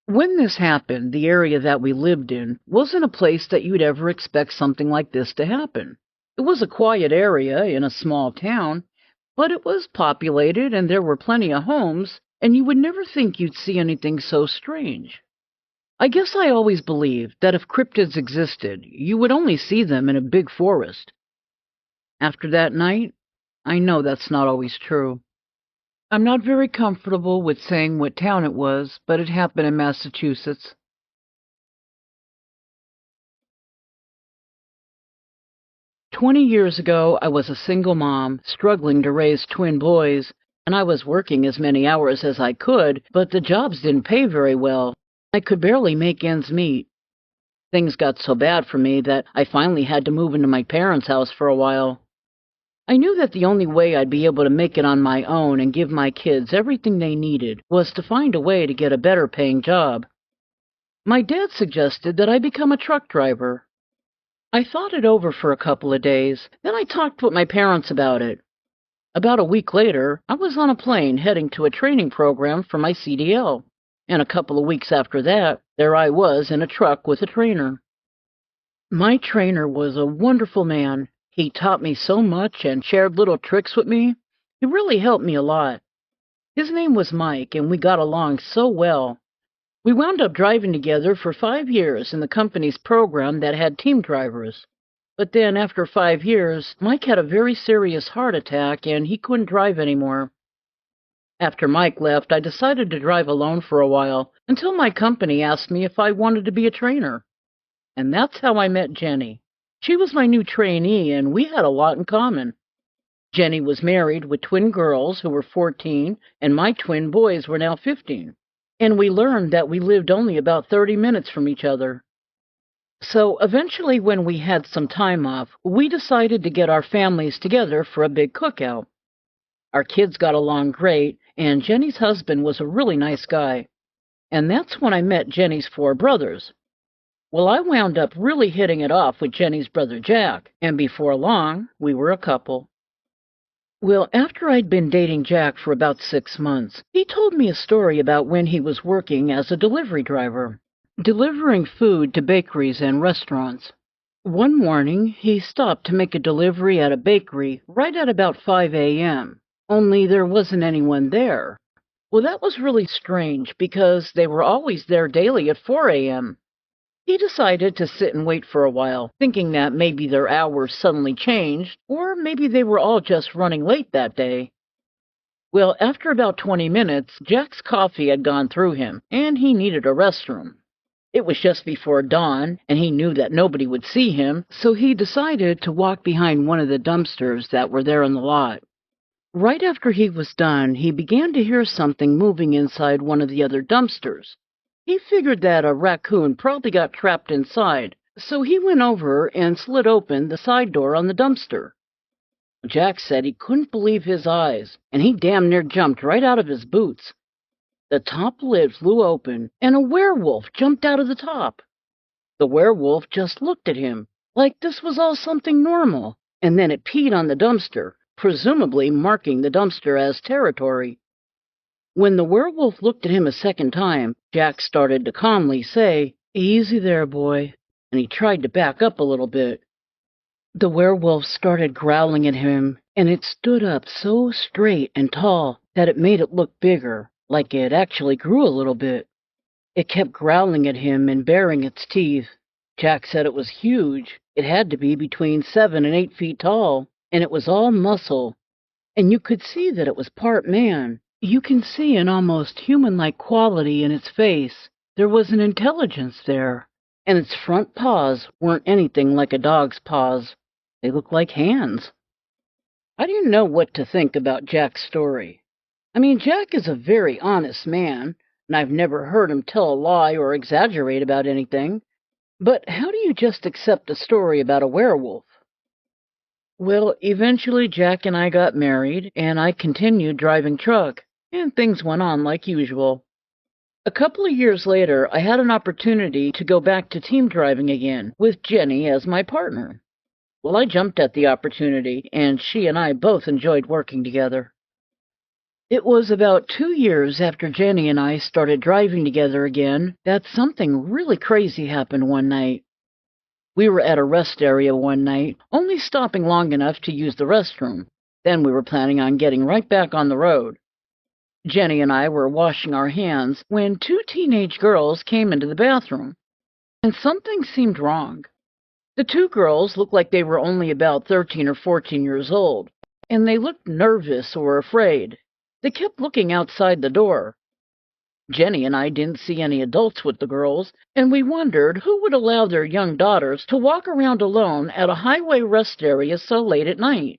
When this happened, the area that we lived in wasn't a place that you'd ever expect something like this to happen. It was a quiet area in a small town, but it was populated and there were plenty of homes, and you would never think you'd see anything so strange. I guess I always believed that if cryptids existed, you would only see them in a big forest. After that night, I know that's not always true. I'm not very comfortable with saying what town it was, but it happened in Massachusetts. "20 years ago, I was a single mom, struggling to raise twin boys, and I was working as many hours as I could, but the jobs didn't pay very well. I could barely make ends meet. Things got so bad for me that I finally had to move into my parents' house for a while. I knew that the only way I'd be able to make it on my own and give my kids everything they needed was to find a way to get a better paying job. My dad suggested that I become a truck driver. I thought it over for a couple of days, then I talked with my parents about it. About a week later, I was on a plane heading to a training program for my CDL, and a couple of weeks after that, there I was in a truck with a trainer. My trainer was a wonderful man. He taught me so much and shared little tricks with me. He really helped me a lot. His name was Mike, and we got along so well. We wound up driving together for 5 years in the company's program that had team drivers. But then, after 5 years, Mike had a very serious heart attack, and he couldn't drive anymore. After Mike left, I decided to drive alone for a while, until my company asked me if I wanted to be a trainer. And that's how I met Jenny. She was my new trainee, and we had a lot in common. Jenny was married with twin girls who were 14, and my twin boys were now 15. And we learned that we lived only about 30 minutes from each other. So eventually, when we had some time off, we decided to get our families together for a big cookout. Our kids got along great, and Jenny's husband was a really nice guy. And that's when I met Jenny's 4 brothers. Well, I wound up really hitting it off with Jenny's brother Jack, and before long, we were a couple. Well, after I'd been dating Jack for about 6 months, he told me a story about when he was working as a delivery driver, delivering food to bakeries and restaurants. One morning, he stopped to make a delivery at a bakery right at about 5 a.m., only there wasn't anyone there. Well, that was really strange because they were always there daily at 4 a.m. He decided to sit and wait for a while, thinking that maybe their hours suddenly changed, or maybe they were all just running late that day. Well, after about 20 minutes, Jack's coffee had gone through him, and he needed a restroom. It was just before dawn, and he knew that nobody would see him, so he decided to walk behind one of the dumpsters that were there in the lot. Right after he was done, he began to hear something moving inside one of the other dumpsters. He figured that a raccoon probably got trapped inside, so he went over and slid open the side door on the dumpster. Jack said he couldn't believe his eyes, and he damn near jumped right out of his boots. The top lid flew open, and a werewolf jumped out of the top. The werewolf just looked at him, like this was all something normal, and then it peed on the dumpster, presumably marking the dumpster as territory. When the werewolf looked at him a second time, Jack started to calmly say, "Easy there, boy," and he tried to back up a little bit. The werewolf started growling at him, and it stood up so straight and tall that it made it look bigger, like it actually grew a little bit. It kept growling at him and baring its teeth. Jack said it was huge. It had to be between 7 and 8 feet tall, and it was all muscle. And you could see that it was part man. You can see an almost human-like quality in its face. There was an intelligence there, and its front paws weren't anything like a dog's paws. They looked like hands. I didn't know what to think about Jack's story. I mean, Jack is a very honest man, and I've never heard him tell a lie or exaggerate about anything. But how do you just accept a story about a werewolf? Well, eventually Jack and I got married, and I continued driving truck, and things went on like usual. A couple of years later, I had an opportunity to go back to team driving again, with Jenny as my partner. Well, I jumped at the opportunity, and she and I both enjoyed working together. It was about 2 years after Jenny and I started driving together again that something really crazy happened one night. We were at a rest area one night, only stopping long enough to use the restroom. Then we were planning on getting right back on the road. Jenny and I were washing our hands when 2 teenage girls came into the bathroom, and something seemed wrong. The 2 girls looked like they were only about 13 or 14 years old, and they looked nervous or afraid. They kept looking outside the door. Jenny and I didn't see any adults with the girls, and we wondered who would allow their young daughters to walk around alone at a highway rest area so late at night.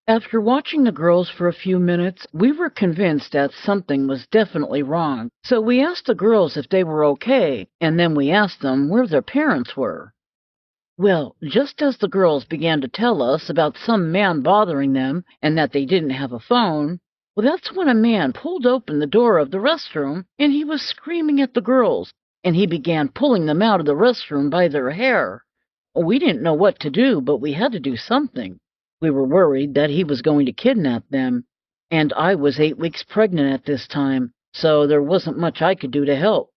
After watching the girls for a few minutes, we were convinced that something was definitely wrong, so we asked the girls if they were okay, and then we asked them where their parents were. Well, just as the girls began to tell us about some man bothering them and that they didn't have a phone, well, that's when a man pulled open the door of the restroom and he was screaming at the girls and he began pulling them out of the restroom by their hair. We didn't know what to do, but we had to do something. We were worried that he was going to kidnap them, and I was 8 weeks pregnant at this time, so there wasn't much I could do to help.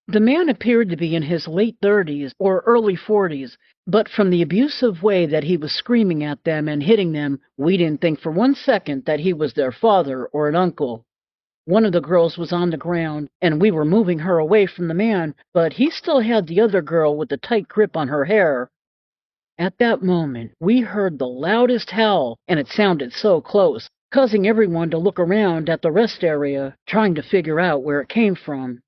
The man appeared to be in his late 30s or early 40s, but from the abusive way that he was screaming at them and hitting them, we didn't think for 1 second that he was their father or an uncle. One of the girls was on the ground, and we were moving her away from the man, but he still had the other girl with a tight grip on her hair. At that moment, we heard the loudest howl, and it sounded so close, causing everyone to look around at the rest area, trying to figure out where it came from.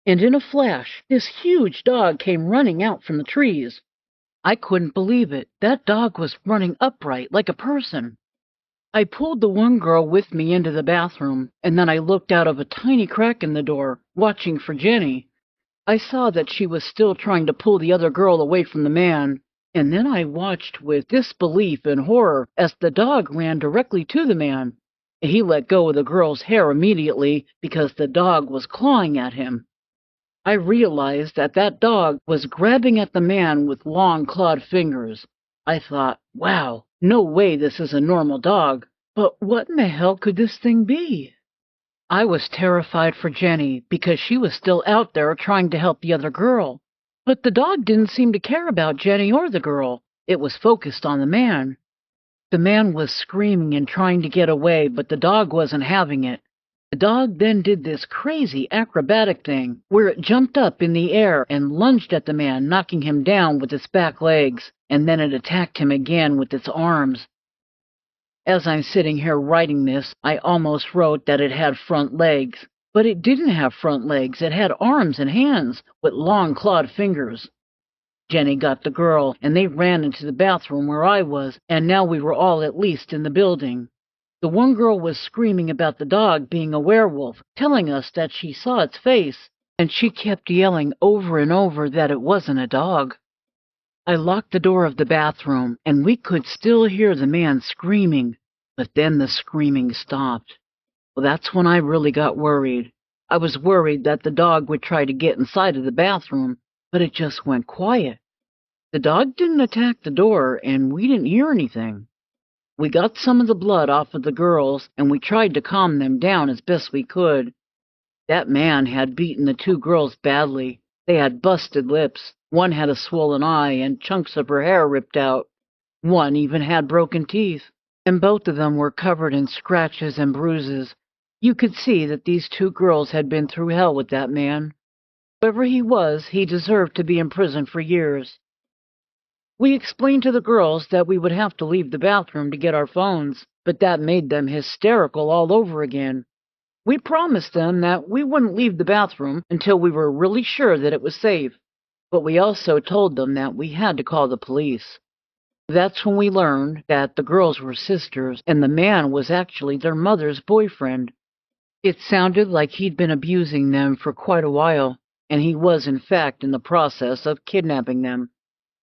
And in a flash, this huge dog came running out from the trees. I couldn't believe it. That dog was running upright like a person. I pulled the one girl with me into the bathroom, and then I looked out of a tiny crack in the door, watching for Jenny. I saw that she was still trying to pull the other girl away from the man, and then I watched with disbelief and horror as the dog ran directly to the man. He let go of the girl's hair immediately because the dog was clawing at him. I realized that that dog was grabbing at the man with long clawed fingers. I thought, wow, no way this is a normal dog. But what in the hell could this thing be? I was terrified for Jenny because she was still out there trying to help the other girl. But the dog didn't seem to care about Jenny or the girl. It was focused on the man. The man was screaming and trying to get away, but the dog wasn't having it. The dog then did this crazy acrobatic thing where it jumped up in the air and lunged at the man, knocking him down with its back legs, and then it attacked him again with its arms. As I'm sitting here writing this, I almost wrote that it had front legs, but it didn't have front legs. It had arms and hands with long clawed fingers. Jenny got the girl, and they ran into the bathroom where I was, and now we were all at least in the building. The one girl was screaming about the dog being a werewolf, telling us that she saw its face, and she kept yelling over and over that it wasn't a dog. I locked the door of the bathroom, and we could still hear the man screaming, but then the screaming stopped. Well, that's when I really got worried. I was worried that the dog would try to get inside of the bathroom, but it just went quiet. The dog didn't attack the door, and we didn't hear anything. We got some of the blood off of the girls, and we tried to calm them down as best we could. That man had beaten the two girls badly. They had busted lips. One had a swollen eye, and chunks of her hair ripped out. One even had broken teeth, and both of them were covered in scratches and bruises. You could see that these two girls had been through hell with that man. Whoever he was, he deserved to be in prison for years. We explained to the girls that we would have to leave the bathroom to get our phones, but that made them hysterical all over again. We promised them that we wouldn't leave the bathroom until we were really sure that it was safe, but we also told them that we had to call the police. That's when we learned that the girls were sisters and the man was actually their mother's boyfriend. It sounded like he'd been abusing them for quite a while, and he was in fact in the process of kidnapping them.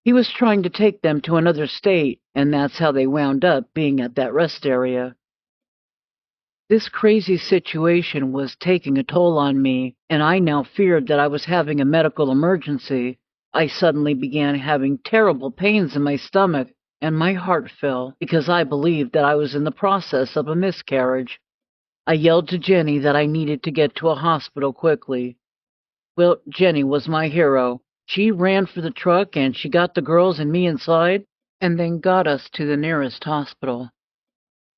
He was trying to take them to another state, and that's how they wound up being at that rest area. This crazy situation was taking a toll on me, and I now feared that I was having a medical emergency. I suddenly began having terrible pains in my stomach, and my heart fell because I believed that I was in the process of a miscarriage. I yelled to Jenny that I needed to get to a hospital quickly. Well, Jenny was my hero. She ran for the truck, and she got the girls and me inside, and then got us to the nearest hospital.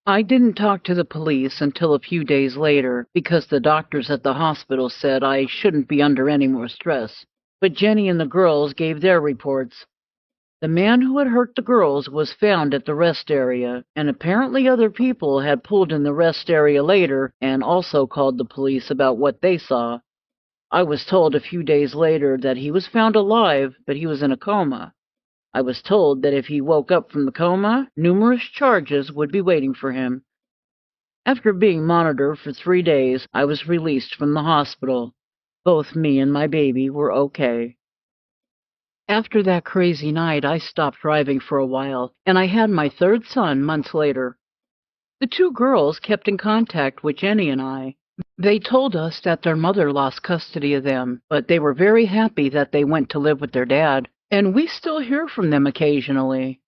I didn't talk to the police until a few days later because the doctors at the hospital said I shouldn't be under any more stress. But Jenny and the girls gave their reports. The man who had hurt the girls was found at the rest area, and apparently other people had pulled in the rest area later and also called the police about what they saw. I was told a few days later that he was found alive, but he was in a coma. I was told that if he woke up from the coma, numerous charges would be waiting for him. After being monitored for 3 days, I was released from the hospital. Both me and my baby were okay. After that crazy night, I stopped driving for a while, and I had my third son months later. The two girls kept in contact with Jenny and I. They told us that their mother lost custody of them, but they were very happy that they went to live with their dad, and we still hear from them occasionally.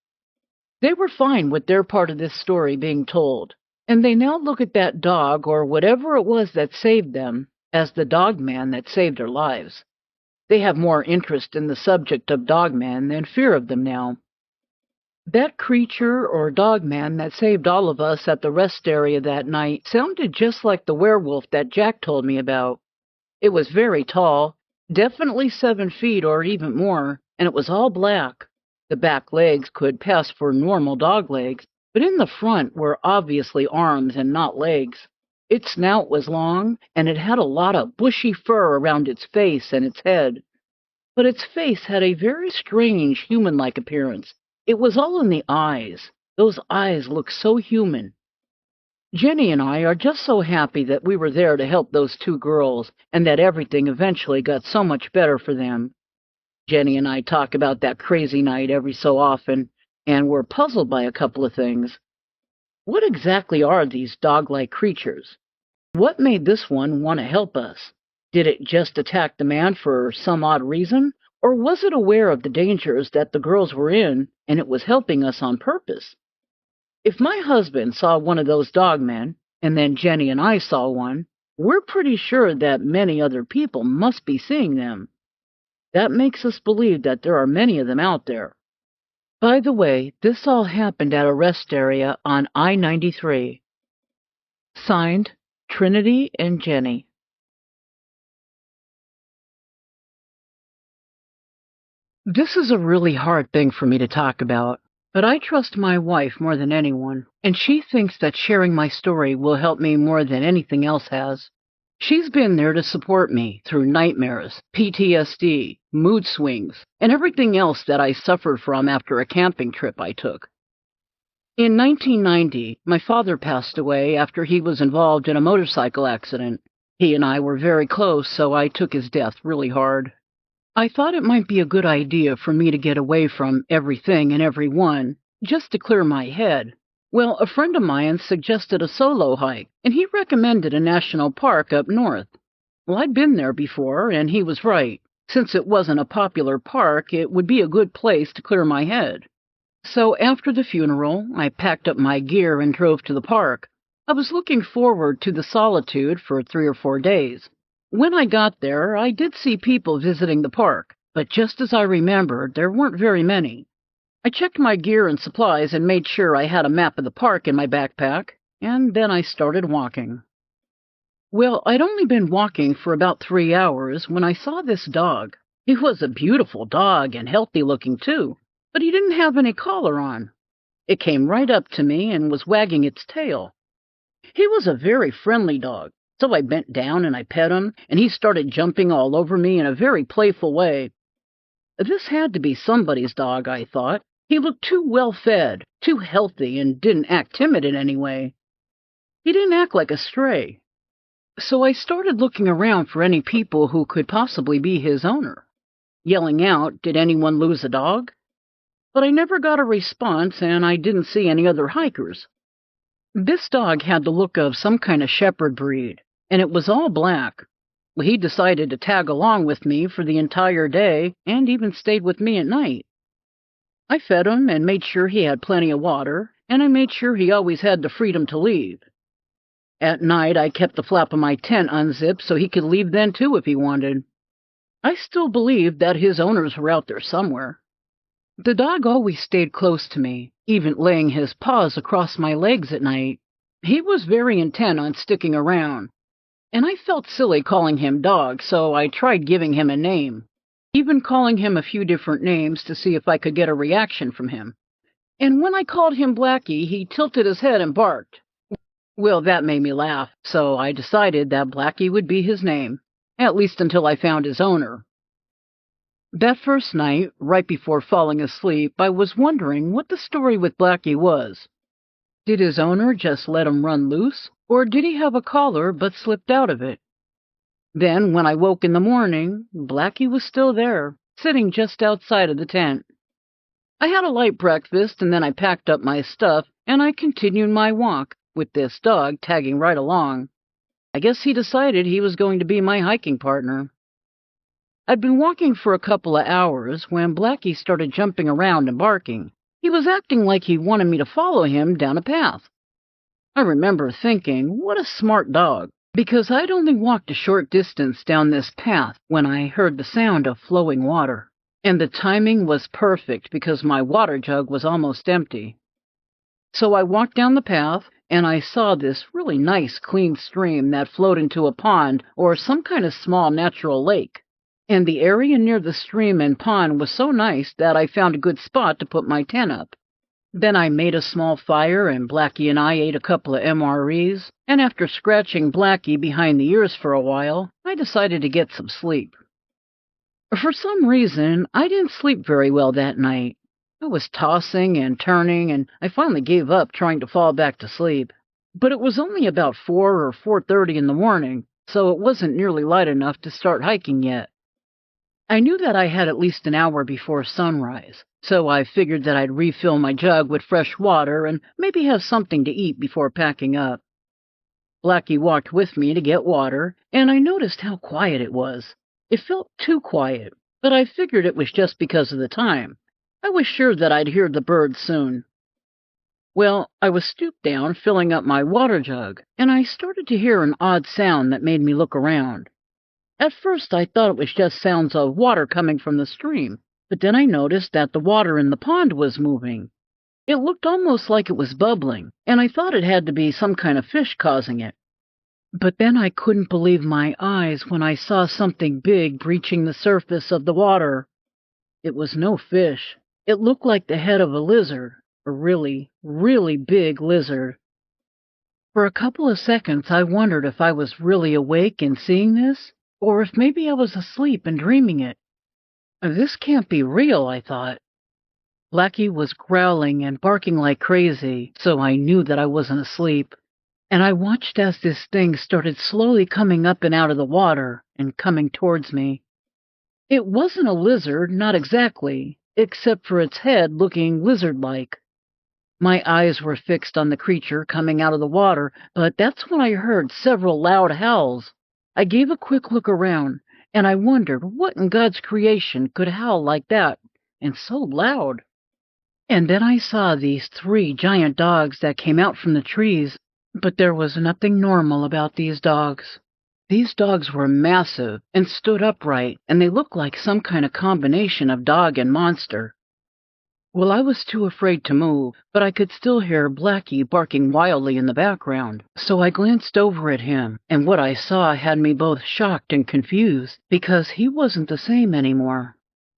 They were fine with their part of this story being told, and they now look at that dog or whatever it was that saved them as the Dogman that saved their lives. They have more interest in the subject of Dogman than fear of them now. That creature or Dogman that saved all of us at the rest area that night sounded just like the werewolf that Jack told me about. It was very tall, definitely 7 feet or even more, and it was all black. The back legs could pass for normal dog legs, but in the front were obviously arms and not legs. Its snout was long, and it had a lot of bushy fur around its face and its head. But its face had a very strange human-like appearance. It was all in the eyes. Those eyes looked so human. Jenny and I are just so happy that we were there to help those two girls and that everything eventually got so much better for them. Jenny and I talk about that crazy night every so often, and we're puzzled by a couple of things. What exactly are these dog-like creatures? What made this one want to help us? Did it just attack the man for some odd reason? Or was it aware of the dangers that the girls were in, and it was helping us on purpose? If my husband saw one of those dogmen, and then Jenny and I saw one, we're pretty sure that many other people must be seeing them. That makes us believe that there are many of them out there. By the way, this all happened at a rest area on I-93. Signed, Trinity and Jenny. This is a really hard thing for me to talk about, but I trust my wife more than anyone, and she thinks that sharing my story will help me more than anything else has. She's been there to support me through nightmares, PTSD, mood swings, and everything else that I suffered from after a camping trip I took. In 1990, my father passed away after he was involved in a motorcycle accident. He and I were very close, so I took his death really hard. I thought it might be a good idea for me to get away from everything and everyone, just to clear my head. Well, a friend of mine suggested a solo hike, and he recommended a national park up north. Well, I'd been there before, and he was right. Since it wasn't a popular park, it would be a good place to clear my head. So after the funeral, I packed up my gear and drove to the park. I was looking forward to the solitude for 3 or 4 days. When I got there, I did see people visiting the park, but just as I remembered, there weren't very many. I checked my gear and supplies and made sure I had a map of the park in my backpack, and then I started walking. Well, I'd only been walking for about 3 hours when I saw this dog. He was a beautiful dog and healthy-looking, too, but he didn't have any collar on. It came right up to me and was wagging its tail. He was a very friendly dog. So I bent down and I pet him, and he started jumping all over me in a very playful way. This had to be somebody's dog, I thought. He looked too well-fed, too healthy, and didn't act timid in any way. He didn't act like a stray. So I started looking around for any people who could possibly be his owner, yelling out, "Did anyone lose a dog?" But I never got a response, and I didn't see any other hikers. This dog had the look of some kind of shepherd breed, and it was all black. Well, he decided to tag along with me for the entire day and even stayed with me at night. I fed him and made sure he had plenty of water, and I made sure he always had the freedom to leave. At night, I kept the flap of my tent unzipped so he could leave then too if he wanted. I still believed that his owners were out there somewhere. The dog always stayed close to me, even laying his paws across my legs at night. He was very intent on sticking around, and I felt silly calling him Dog, so I tried giving him a name, even calling him a few different names to see if I could get a reaction from him. And when I called him Blackie, he tilted his head and barked. Well, that made me laugh, so I decided that Blackie would be his name, at least until I found his owner. That first night, right before falling asleep, I was wondering what the story with Blackie was. Did his owner just let him run loose, or did he have a collar but slipped out of it? Then, when I woke in the morning, Blackie was still there, sitting just outside of the tent. I had a light breakfast, and then I packed up my stuff, and I continued my walk, with this dog tagging right along. I guess he decided he was going to be my hiking partner. I'd been walking for a couple of hours when Blackie started jumping around and barking. He was acting like he wanted me to follow him down a path. I remember thinking, what a smart dog, because I'd only walked a short distance down this path when I heard the sound of flowing water. And the timing was perfect because my water jug was almost empty. So I walked down the path, and I saw this really nice, clean stream that flowed into a pond or some kind of small natural lake. And the area near the stream and pond was so nice that I found a good spot to put my tent up. Then I made a small fire, and Blackie and I ate a couple of MREs, and after scratching Blackie behind the ears for a while, I decided to get some sleep. For some reason, I didn't sleep very well that night. I was tossing and turning, and I finally gave up trying to fall back to sleep. But it was only about 4 or 4:30 in the morning, so it wasn't nearly light enough to start hiking yet. I knew that I had at least an hour before sunrise, so I figured that I'd refill my jug with fresh water and maybe have something to eat before packing up. Blackie walked with me to get water, and I noticed how quiet it was. It felt too quiet, but I figured it was just because of the time. I was sure that I'd hear the birds soon. Well, I was stooped down filling up my water jug, and I started to hear an odd sound that made me look around. At first I thought it was just sounds of water coming from the stream, but then I noticed that the water in the pond was moving. It looked almost like it was bubbling, and I thought it had to be some kind of fish causing it. But then I couldn't believe my eyes when I saw something big breaching the surface of the water. It was no fish. It looked like the head of a lizard, a really, really big lizard. For a couple of seconds I wondered if I was really awake and seeing this, or if maybe I was asleep and dreaming it. This can't be real, I thought. Blackie was growling and barking like crazy, so I knew that I wasn't asleep. And I watched as this thing started slowly coming up and out of the water and coming towards me. It wasn't a lizard, not exactly, except for its head looking lizard-like. My eyes were fixed on the creature coming out of the water, but that's when I heard several loud howls. I gave a quick look around, and I wondered what in God's creation could howl like that, and so loud. And then I saw these 3 giant dogs that came out from the trees, but there was nothing normal about these dogs. These dogs were massive and stood upright, and they looked like some kind of combination of dog and monster. Well, I was too afraid to move, but I could still hear Blackie barking wildly in the background, so I glanced over at him, and what I saw had me both shocked and confused, because he wasn't the same anymore.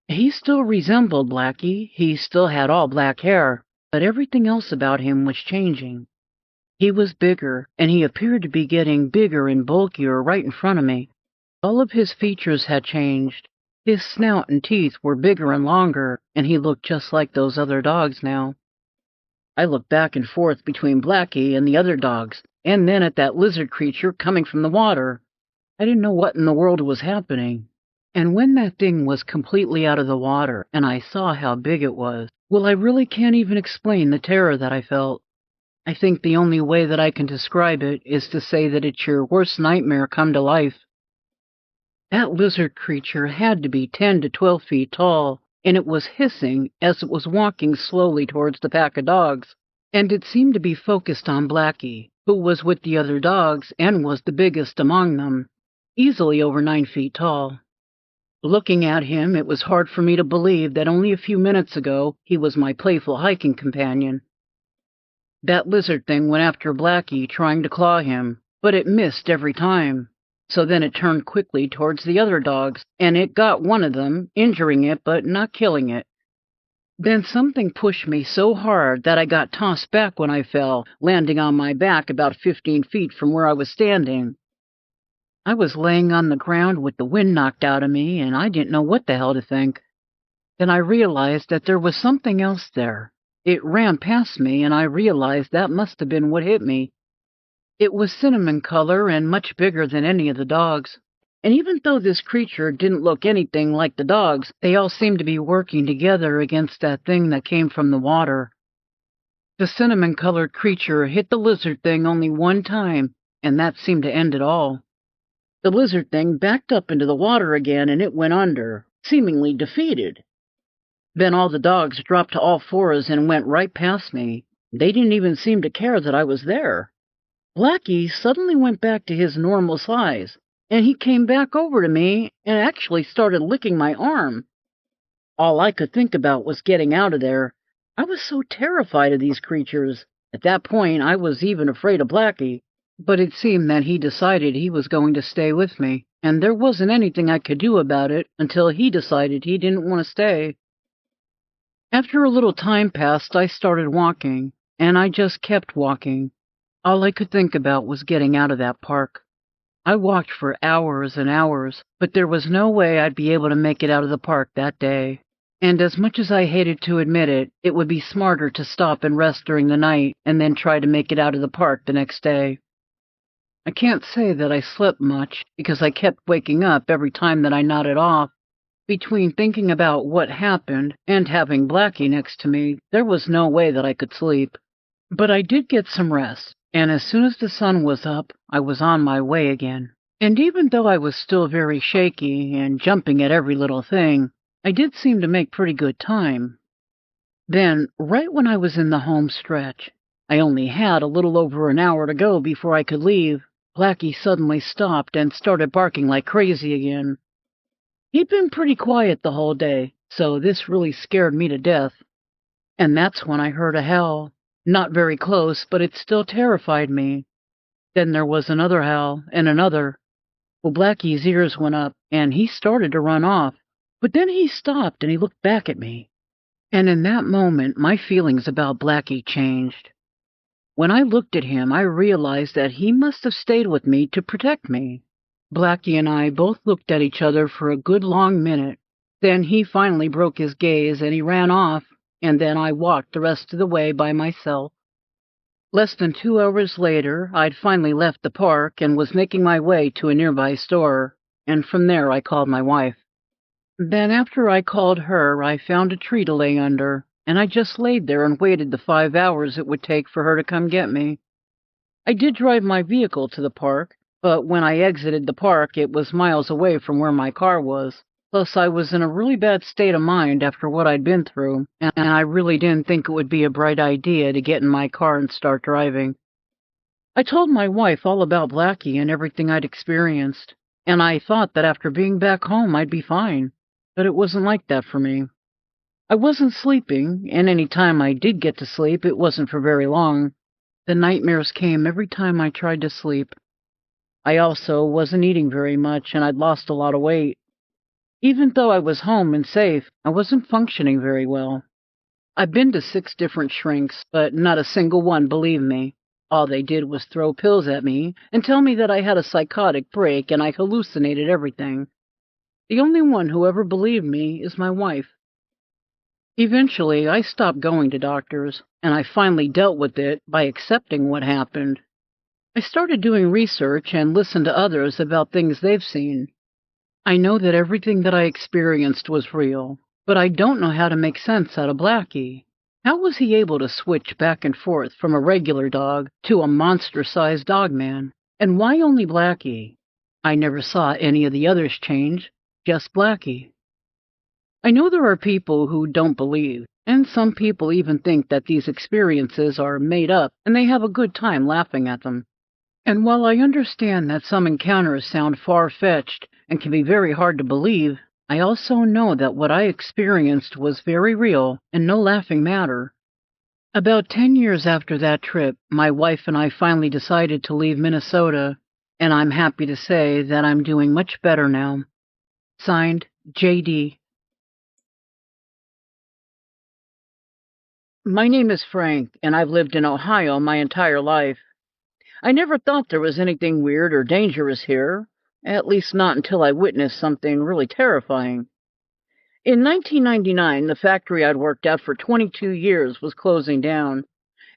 He still resembled Blackie, he still had all black hair, but everything else about him was changing. He was bigger, and he appeared to be getting bigger and bulkier right in front of me. All of his features had changed. His snout and teeth were bigger and longer, and he looked just like those other dogs now. I looked back and forth between Blackie and the other dogs, and then at that lizard creature coming from the water. I didn't know what in the world was happening. And when that thing was completely out of the water, and I saw how big it was, well, I really can't even explain the terror that I felt. I think the only way that I can describe it is to say that it's your worst nightmare come to life. That lizard creature had to be 10 to 12 feet tall, and it was hissing as it was walking slowly towards the pack of dogs, and it seemed to be focused on Blackie, who was with the other dogs and was the biggest among them, easily over 9 feet tall. Looking at him, it was hard for me to believe that only a few minutes ago he was my playful hiking companion. That lizard thing went after Blackie, trying to claw him, but it missed every time. So then it turned quickly towards the other dogs, and it got one of them, injuring it but not killing it. Then something pushed me so hard that I got tossed back when I fell, landing on my back about 15 feet from where I was standing. I was laying on the ground with the wind knocked out of me, and I didn't know what the hell to think. Then I realized that there was something else there. It ran past me, and I realized that must have been what hit me. It was cinnamon color and much bigger than any of the dogs. And even though this creature didn't look anything like the dogs, they all seemed to be working together against that thing that came from the water. The cinnamon-colored creature hit the lizard thing only one time, and that seemed to end it all. The lizard thing backed up into the water again, and it went under, seemingly defeated. Then all the dogs dropped to all fours and went right past me. They didn't even seem to care that I was there. Blackie suddenly went back to his normal size, and he came back over to me and actually started licking my arm. All I could think about was getting out of there. I was so terrified of these creatures. At that point, I was even afraid of Blackie. But it seemed that he decided he was going to stay with me, and there wasn't anything I could do about it until he decided he didn't want to stay. After a little time passed, I started walking, and I just kept walking. All I could think about was getting out of that park. I walked for hours and hours, but there was no way I'd be able to make it out of the park that day. And as much as I hated to admit it, it would be smarter to stop and rest during the night and then try to make it out of the park the next day. I can't say that I slept much, because I kept waking up every time that I nodded off. Between thinking about what happened and having Blackie next to me, there was no way that I could sleep. But I did get some rest, and as soon as the sun was up, I was on my way again. And even though I was still very shaky and jumping at every little thing, I did seem to make pretty good time. Then, right when I was in the home stretch, I only had a little over an hour to go before I could leave, Blackie suddenly stopped and started barking like crazy again. He'd been pretty quiet the whole day, so this really scared me to death. And that's when I heard a howl. Not very close, but it still terrified me. Then there was another howl, and another. Well, Blackie's ears went up, and he started to run off. But then he stopped, and he looked back at me. And in that moment, my feelings about Blackie changed. When I looked at him, I realized that he must have stayed with me to protect me. Blackie and I both looked at each other for a good long minute. Then he finally broke his gaze, and he ran off, and then I walked the rest of the way by myself. Less than 2 hours later, I'd finally left the park and was making my way to a nearby store, and from there I called my wife. Then after I called her, I found a tree to lay under, and I just laid there and waited the 5 hours it would take for her to come get me. I did drive my vehicle to the park, but when I exited the park, it was miles away from where my car was. Plus, I was in a really bad state of mind after what I'd been through, and I really didn't think it would be a bright idea to get in my car and start driving. I told my wife all about Blackie and everything I'd experienced, and I thought that after being back home I'd be fine, but it wasn't like that for me. I wasn't sleeping, and any time I did get to sleep, it wasn't for very long. The nightmares came every time I tried to sleep. I also wasn't eating very much, and I'd lost a lot of weight. Even though I was home and safe, I wasn't functioning very well. I've been to 6 different shrinks, but not a single one believed me. All they did was throw pills at me and tell me that I had a psychotic break and I hallucinated everything. The only one who ever believed me is my wife. Eventually, I stopped going to doctors, and I finally dealt with it by accepting what happened. I started doing research and listened to others about things they've seen. I know that everything that I experienced was real, but I don't know how to make sense out of Blackie. How was he able to switch back and forth from a regular dog to a monster-sized Dogman? And why only Blackie? I never saw any of the others change, just Blackie. I know there are people who don't believe, and some people even think that these experiences are made up and they have a good time laughing at them. And while I understand that some encounters sound far-fetched and can be very hard to believe, I also know that what I experienced was very real and no laughing matter. About 10 years after that trip, my wife and I finally decided to leave Minnesota, and I'm happy to say that I'm doing much better now. Signed, J.D. My name is Frank, and I've lived in Ohio my entire life. I never thought there was anything weird or dangerous here, at least not until I witnessed something really terrifying. In 1999, the factory I'd worked at for 22 years was closing down,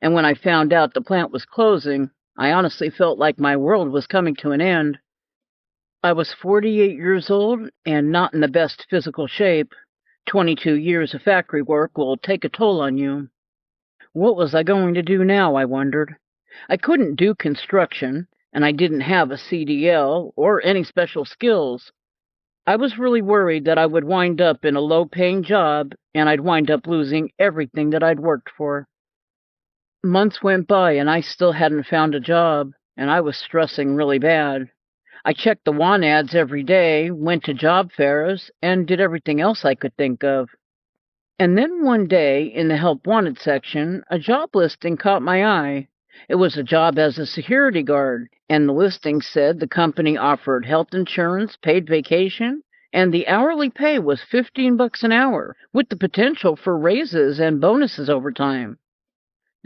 and when I found out the plant was closing, I honestly felt like my world was coming to an end. I was 48 years old and not in the best physical shape. 22 years of factory work will take a toll on you. What was I going to do now, I wondered. I couldn't do construction, and I didn't have a CDL or any special skills. I was really worried that I would wind up in a low-paying job and I'd wind up losing everything that I'd worked for. Months went by and I still hadn't found a job, and I was stressing really bad. I checked the want ads every day, went to job fairs, and did everything else I could think of. And then one day, in the Help Wanted section, a job listing caught my eye. It was a job as a security guard, and the listing said the company offered health insurance, paid vacation, and the hourly pay was $15 an hour, with the potential for raises and bonuses over time.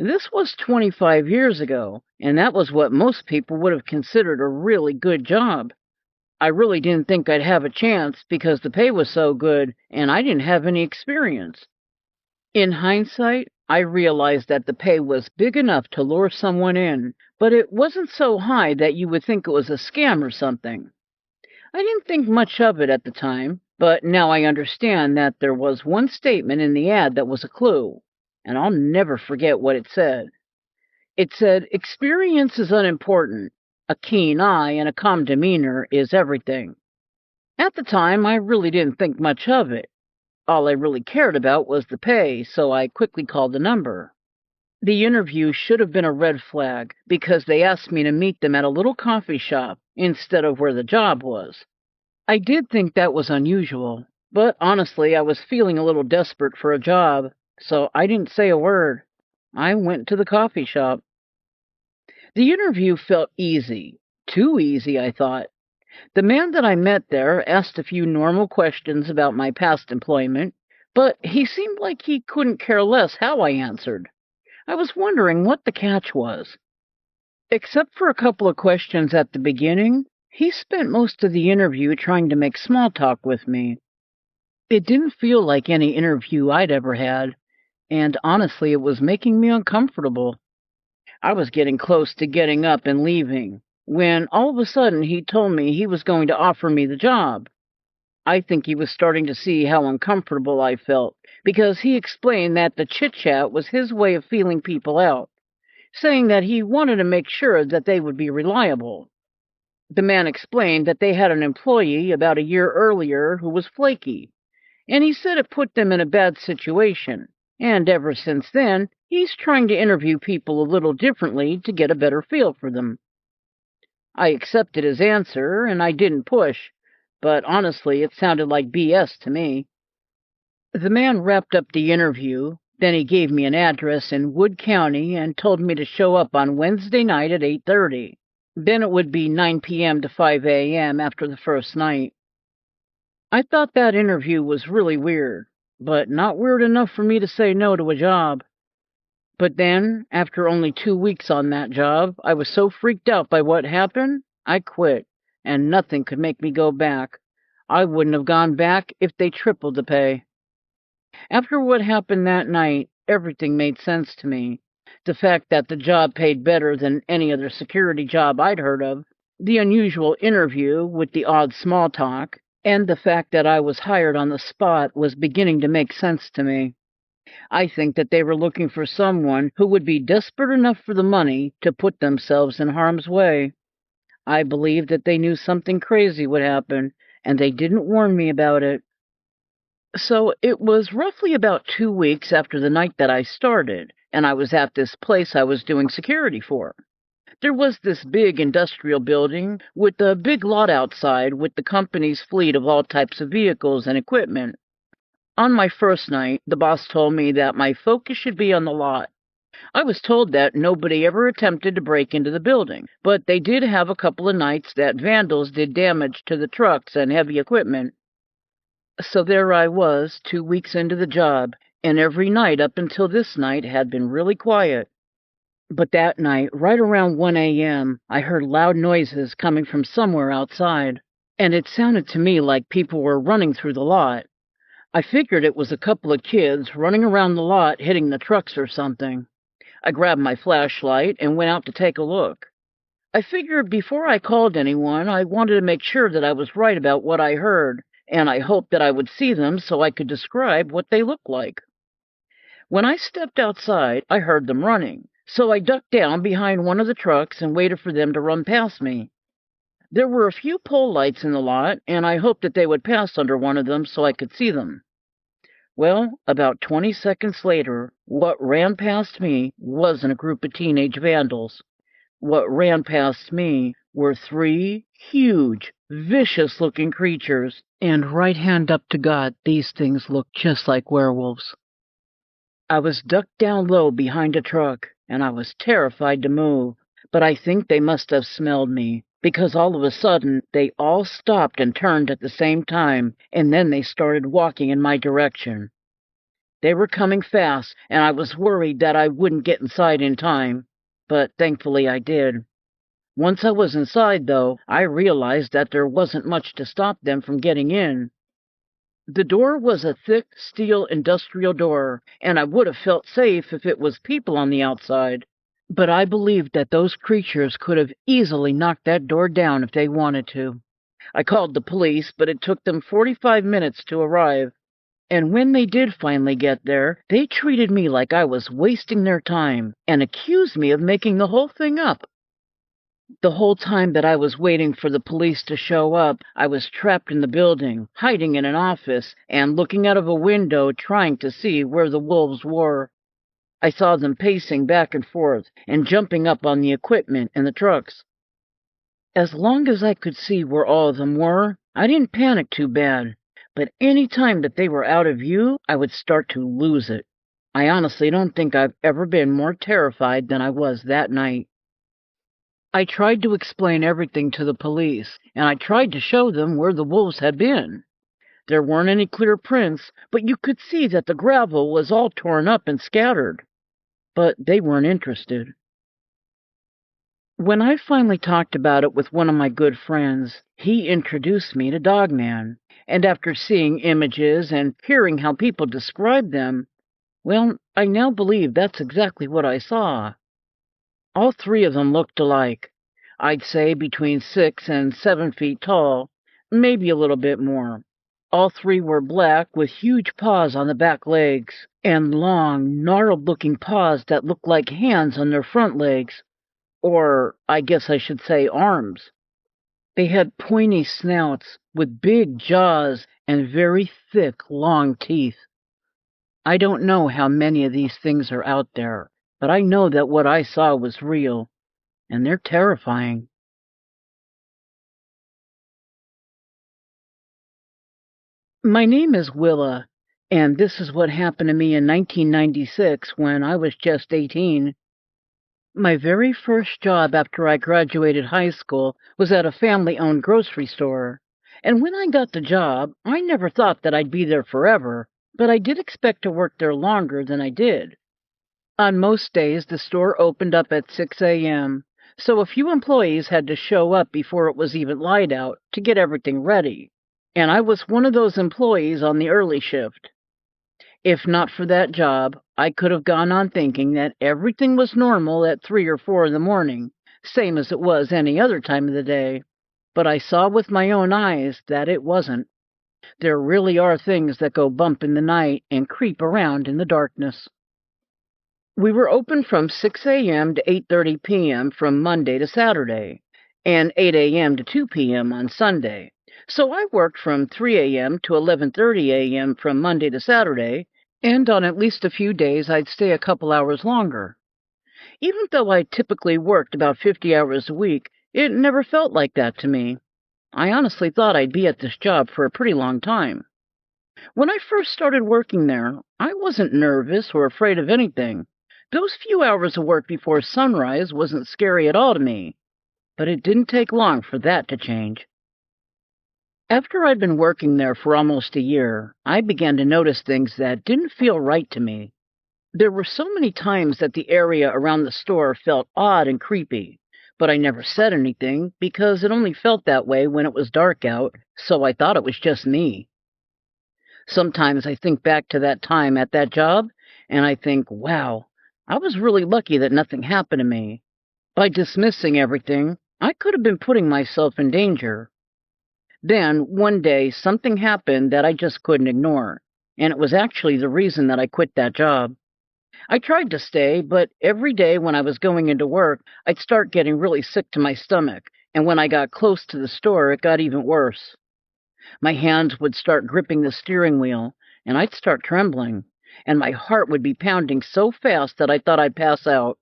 This was 25 years ago, and that was what most people would have considered a really good job. I really didn't think I'd have a chance because the pay was so good and I didn't have any experience. In hindsight, I realized that the pay was big enough to lure someone in, but it wasn't so high that you would think it was a scam or something. I didn't think much of it at the time, but now I understand that there was one statement in the ad that was a clue, and I'll never forget what it said. It said, "Experience is unimportant. A keen eye and a calm demeanor is everything." At the time, I really didn't think much of it. All I really cared about was the pay, so I quickly called the number. The interview should have been a red flag, because they asked me to meet them at a little coffee shop instead of where the job was. I did think that was unusual, but honestly, I was feeling a little desperate for a job, so I didn't say a word. I went to the coffee shop. The interview felt easy. Too easy, I thought. The man that I met there asked a few normal questions about my past employment, but he seemed like he couldn't care less how I answered. I was wondering what the catch was. Except for a couple of questions at the beginning, he spent most of the interview trying to make small talk with me. It didn't feel like any interview I'd ever had, and honestly, it was making me uncomfortable. I was getting close to getting up and leaving, when all of a sudden he told me he was going to offer me the job. I think he was starting to see how uncomfortable I felt, because he explained that the chit-chat was his way of feeling people out, saying that he wanted to make sure that they would be reliable. The man explained that they had an employee about a year earlier who was flaky, and he said it put them in a bad situation. And ever since then, he's trying to interview people a little differently to get a better feel for them. I accepted his answer, and I didn't push, but honestly, it sounded like BS to me. The man wrapped up the interview, then he gave me an address in Wood County and told me to show up on Wednesday night at 8:30. Then it would be 9 p.m. to 5 a.m. after the first night. I thought that interview was really weird, but not weird enough for me to say no to a job. But then, after only 2 weeks on that job, I was so freaked out by what happened, I quit, and nothing could make me go back. I wouldn't have gone back if they tripled the pay. After what happened that night, everything made sense to me. The fact that the job paid better than any other security job I'd heard of, the unusual interview with the odd small talk, and the fact that I was hired on the spot was beginning to make sense to me. I think that they were looking for someone who would be desperate enough for the money to put themselves in harm's way. I believe that they knew something crazy would happen, and they didn't warn me about it. So it was roughly about 2 weeks after the night that I started, and I was at this place I was doing security for. There was this big industrial building with a big lot outside with the company's fleet of all types of vehicles and equipment. On my first night, the boss told me that my focus should be on the lot. I was told that nobody ever attempted to break into the building, but they did have a couple of nights that vandals did damage to the trucks and heavy equipment. So there I was, 2 weeks into the job, and every night up until this night had been really quiet. But that night, right around 1 a.m., I heard loud noises coming from somewhere outside, and it sounded to me like people were running through the lot. I figured it was a couple of kids running around the lot hitting the trucks or something. I grabbed my flashlight and went out to take a look. I figured before I called anyone, I wanted to make sure that I was right about what I heard, and I hoped that I would see them so I could describe what they looked like. When I stepped outside, I heard them running, so I ducked down behind one of the trucks and waited for them to run past me. There were a few pole lights in the lot, and I hoped that they would pass under one of them so I could see them. Well, about 20 seconds later, what ran past me wasn't a group of teenage vandals. What ran past me were three huge, vicious-looking creatures, and right hand up to God, these things looked just like werewolves. I was ducked down low behind a truck, and I was terrified to move, but I think they must have smelled me, because all of a sudden they all stopped and turned at the same time, and then they started walking in my direction. They were coming fast, and I was worried that I wouldn't get inside in time, but thankfully I did. Once I was inside, though, I realized that there wasn't much to stop them from getting in. The door was a thick steel industrial door, and I would have felt safe if it was people on the outside. But I believed that those creatures could have easily knocked that door down if they wanted to. I called the police, but it took them 45 minutes to arrive. And when they did finally get there, they treated me like I was wasting their time and accused me of making the whole thing up. The whole time that I was waiting for the police to show up, I was trapped in the building, hiding in an office, and looking out of a window trying to see where the wolves were. I saw them pacing back and forth and jumping up on the equipment in the trucks. As long as I could see where all of them were, I didn't panic too bad, but any time that they were out of view, I would start to lose it. I honestly don't think I've ever been more terrified than I was that night. I tried to explain everything to the police, and I tried to show them where the wolves had been. There weren't any clear prints, but you could see that the gravel was all torn up and scattered. But they weren't interested. When I finally talked about it with one of my good friends, he introduced me to Dogman, and after seeing images and hearing how people described them, well, I now believe that's exactly what I saw. All three of them looked alike. I'd say between 6 and 7 feet tall, maybe a little bit more. All three were black with huge paws on the back legs, and long, gnarled-looking paws that looked like hands on their front legs, or I guess I should say arms. They had pointy snouts with big jaws and very thick, long teeth. I don't know how many of these things are out there, but I know that what I saw was real, and they're terrifying. My name is Willa, and this is what happened to me in 1996 when I was just 18. My very first job after I graduated high school was at a family-owned grocery store. And when I got the job, I never thought that I'd be there forever, but I did expect to work there longer than I did. On most days, the store opened up at 6 a.m., so a few employees had to show up before it was even light out to get everything ready. And I was one of those employees on the early shift. If not for that job, I could have gone on thinking that everything was normal at 3 or 4 in the morning, same as it was any other time of the day. But I saw with my own eyes that it wasn't. There really are things that go bump in the night and creep around in the darkness. We were open from 6 a.m. to 8:30 p.m. from Monday to Saturday, and 8 a.m. to 2 p.m. on Sunday. So I worked from 3 a.m. to 11:30 a.m. from Monday to Saturday, and on at least a few days I'd stay a couple hours longer. Even though I typically worked about 50 hours a week, it never felt like that to me. I honestly thought I'd be at this job for a pretty long time. When I first started working there, I wasn't nervous or afraid of anything. Those few hours of work before sunrise wasn't scary at all to me, but it didn't take long for that to change. After I'd been working there for almost a year, I began to notice things that didn't feel right to me. There were so many times that the area around the store felt odd and creepy, but I never said anything because it only felt that way when it was dark out, so I thought it was just me. Sometimes I think back to that time at that job, and I think, wow, I was really lucky that nothing happened to me. By dismissing everything, I could have been putting myself in danger. Then, one day, something happened that I just couldn't ignore, and it was actually the reason that I quit that job. I tried to stay, but every day when I was going into work, I'd start getting really sick to my stomach, and when I got close to the store, it got even worse. My hands would start gripping the steering wheel, and I'd start trembling, and my heart would be pounding so fast that I thought I'd pass out.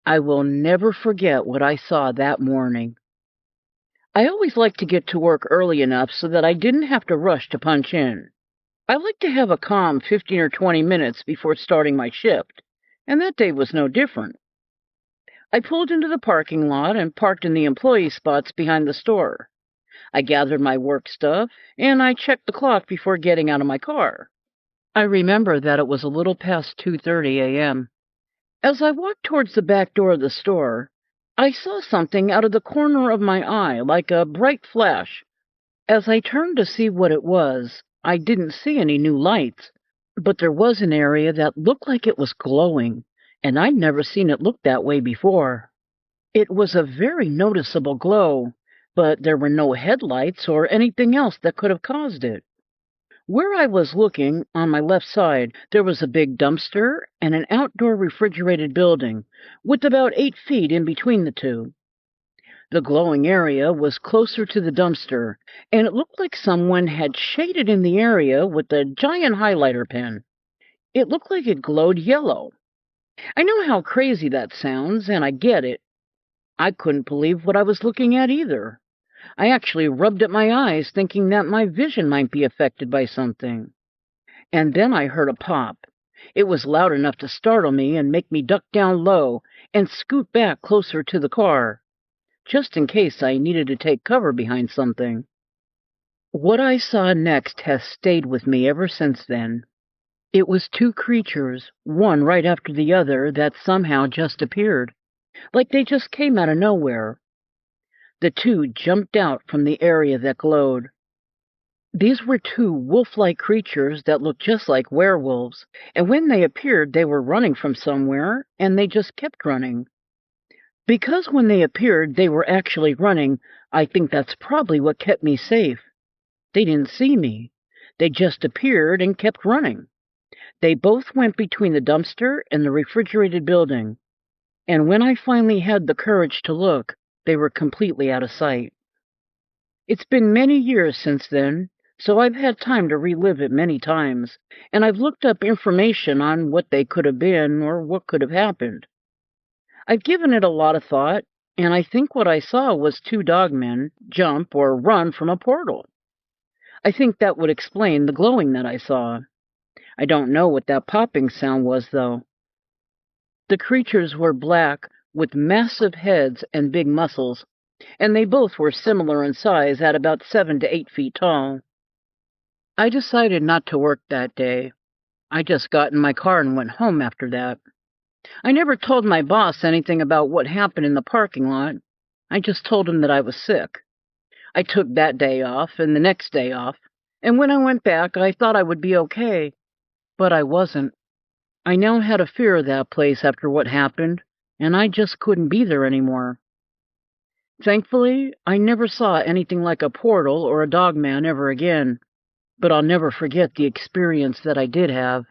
I will never forget what I saw that morning. I always liked to get to work early enough so that I didn't have to rush to punch in. I liked to have a calm 15 or 20 minutes before starting my shift, and that day was no different. I pulled into the parking lot and parked in the employee spots behind the store. I gathered my work stuff, and I checked the clock before getting out of my car. I remember that it was a little past 2:30 a.m. As I walked towards the back door of the store, I saw something out of the corner of my eye, like a bright flash. As I turned to see what it was, I didn't see any new lights, but there was an area that looked like it was glowing, and I'd never seen it look that way before. It was a very noticeable glow, but there were no headlights or anything else that could have caused it. Where I was looking, on my left side, there was a big dumpster and an outdoor refrigerated building, with about 8 feet in between the two. The glowing area was closer to the dumpster, and it looked like someone had shaded in the area with a giant highlighter pen. It looked like it glowed yellow. I know how crazy that sounds, and I get it. I couldn't believe what I was looking at either. I actually rubbed at my eyes, thinking that my vision might be affected by something. And then I heard a pop. It was loud enough to startle me and make me duck down low and scoot back closer to the car, just in case I needed to take cover behind something. What I saw next has stayed with me ever since then. It was two creatures, one right after the other, that somehow just appeared, like they just came out of nowhere. The two jumped out from the area that glowed. These were two wolf-like creatures that looked just like werewolves, and when they appeared, they were running from somewhere, and they just kept running. Because when they appeared, they were actually running, I think that's probably what kept me safe. They didn't see me. They just appeared and kept running. They both went between the dumpster and the refrigerated building, and when I finally had the courage to look, they were completely out of sight. It's been many years since then, so I've had time to relive it many times, and I've looked up information on what they could have been or what could have happened. I've given it a lot of thought, and I think what I saw was two dogmen jump or run from a portal. I think that would explain the glowing that I saw. I don't know what that popping sound was, though. The creatures were black, with massive heads and big muscles, and they both were similar in size at about 7 to 8 feet tall. I decided not to work that day. I just got in my car and went home after that. I never told my boss anything about what happened in the parking lot. I just told him that I was sick. I took that day off and the next day off, and when I went back, I thought I would be okay, but I wasn't. I now had a fear of that place after what happened, and I just couldn't be there anymore. Thankfully, I never saw anything like a portal or a dogman ever again, but I'll never forget the experience that I did have.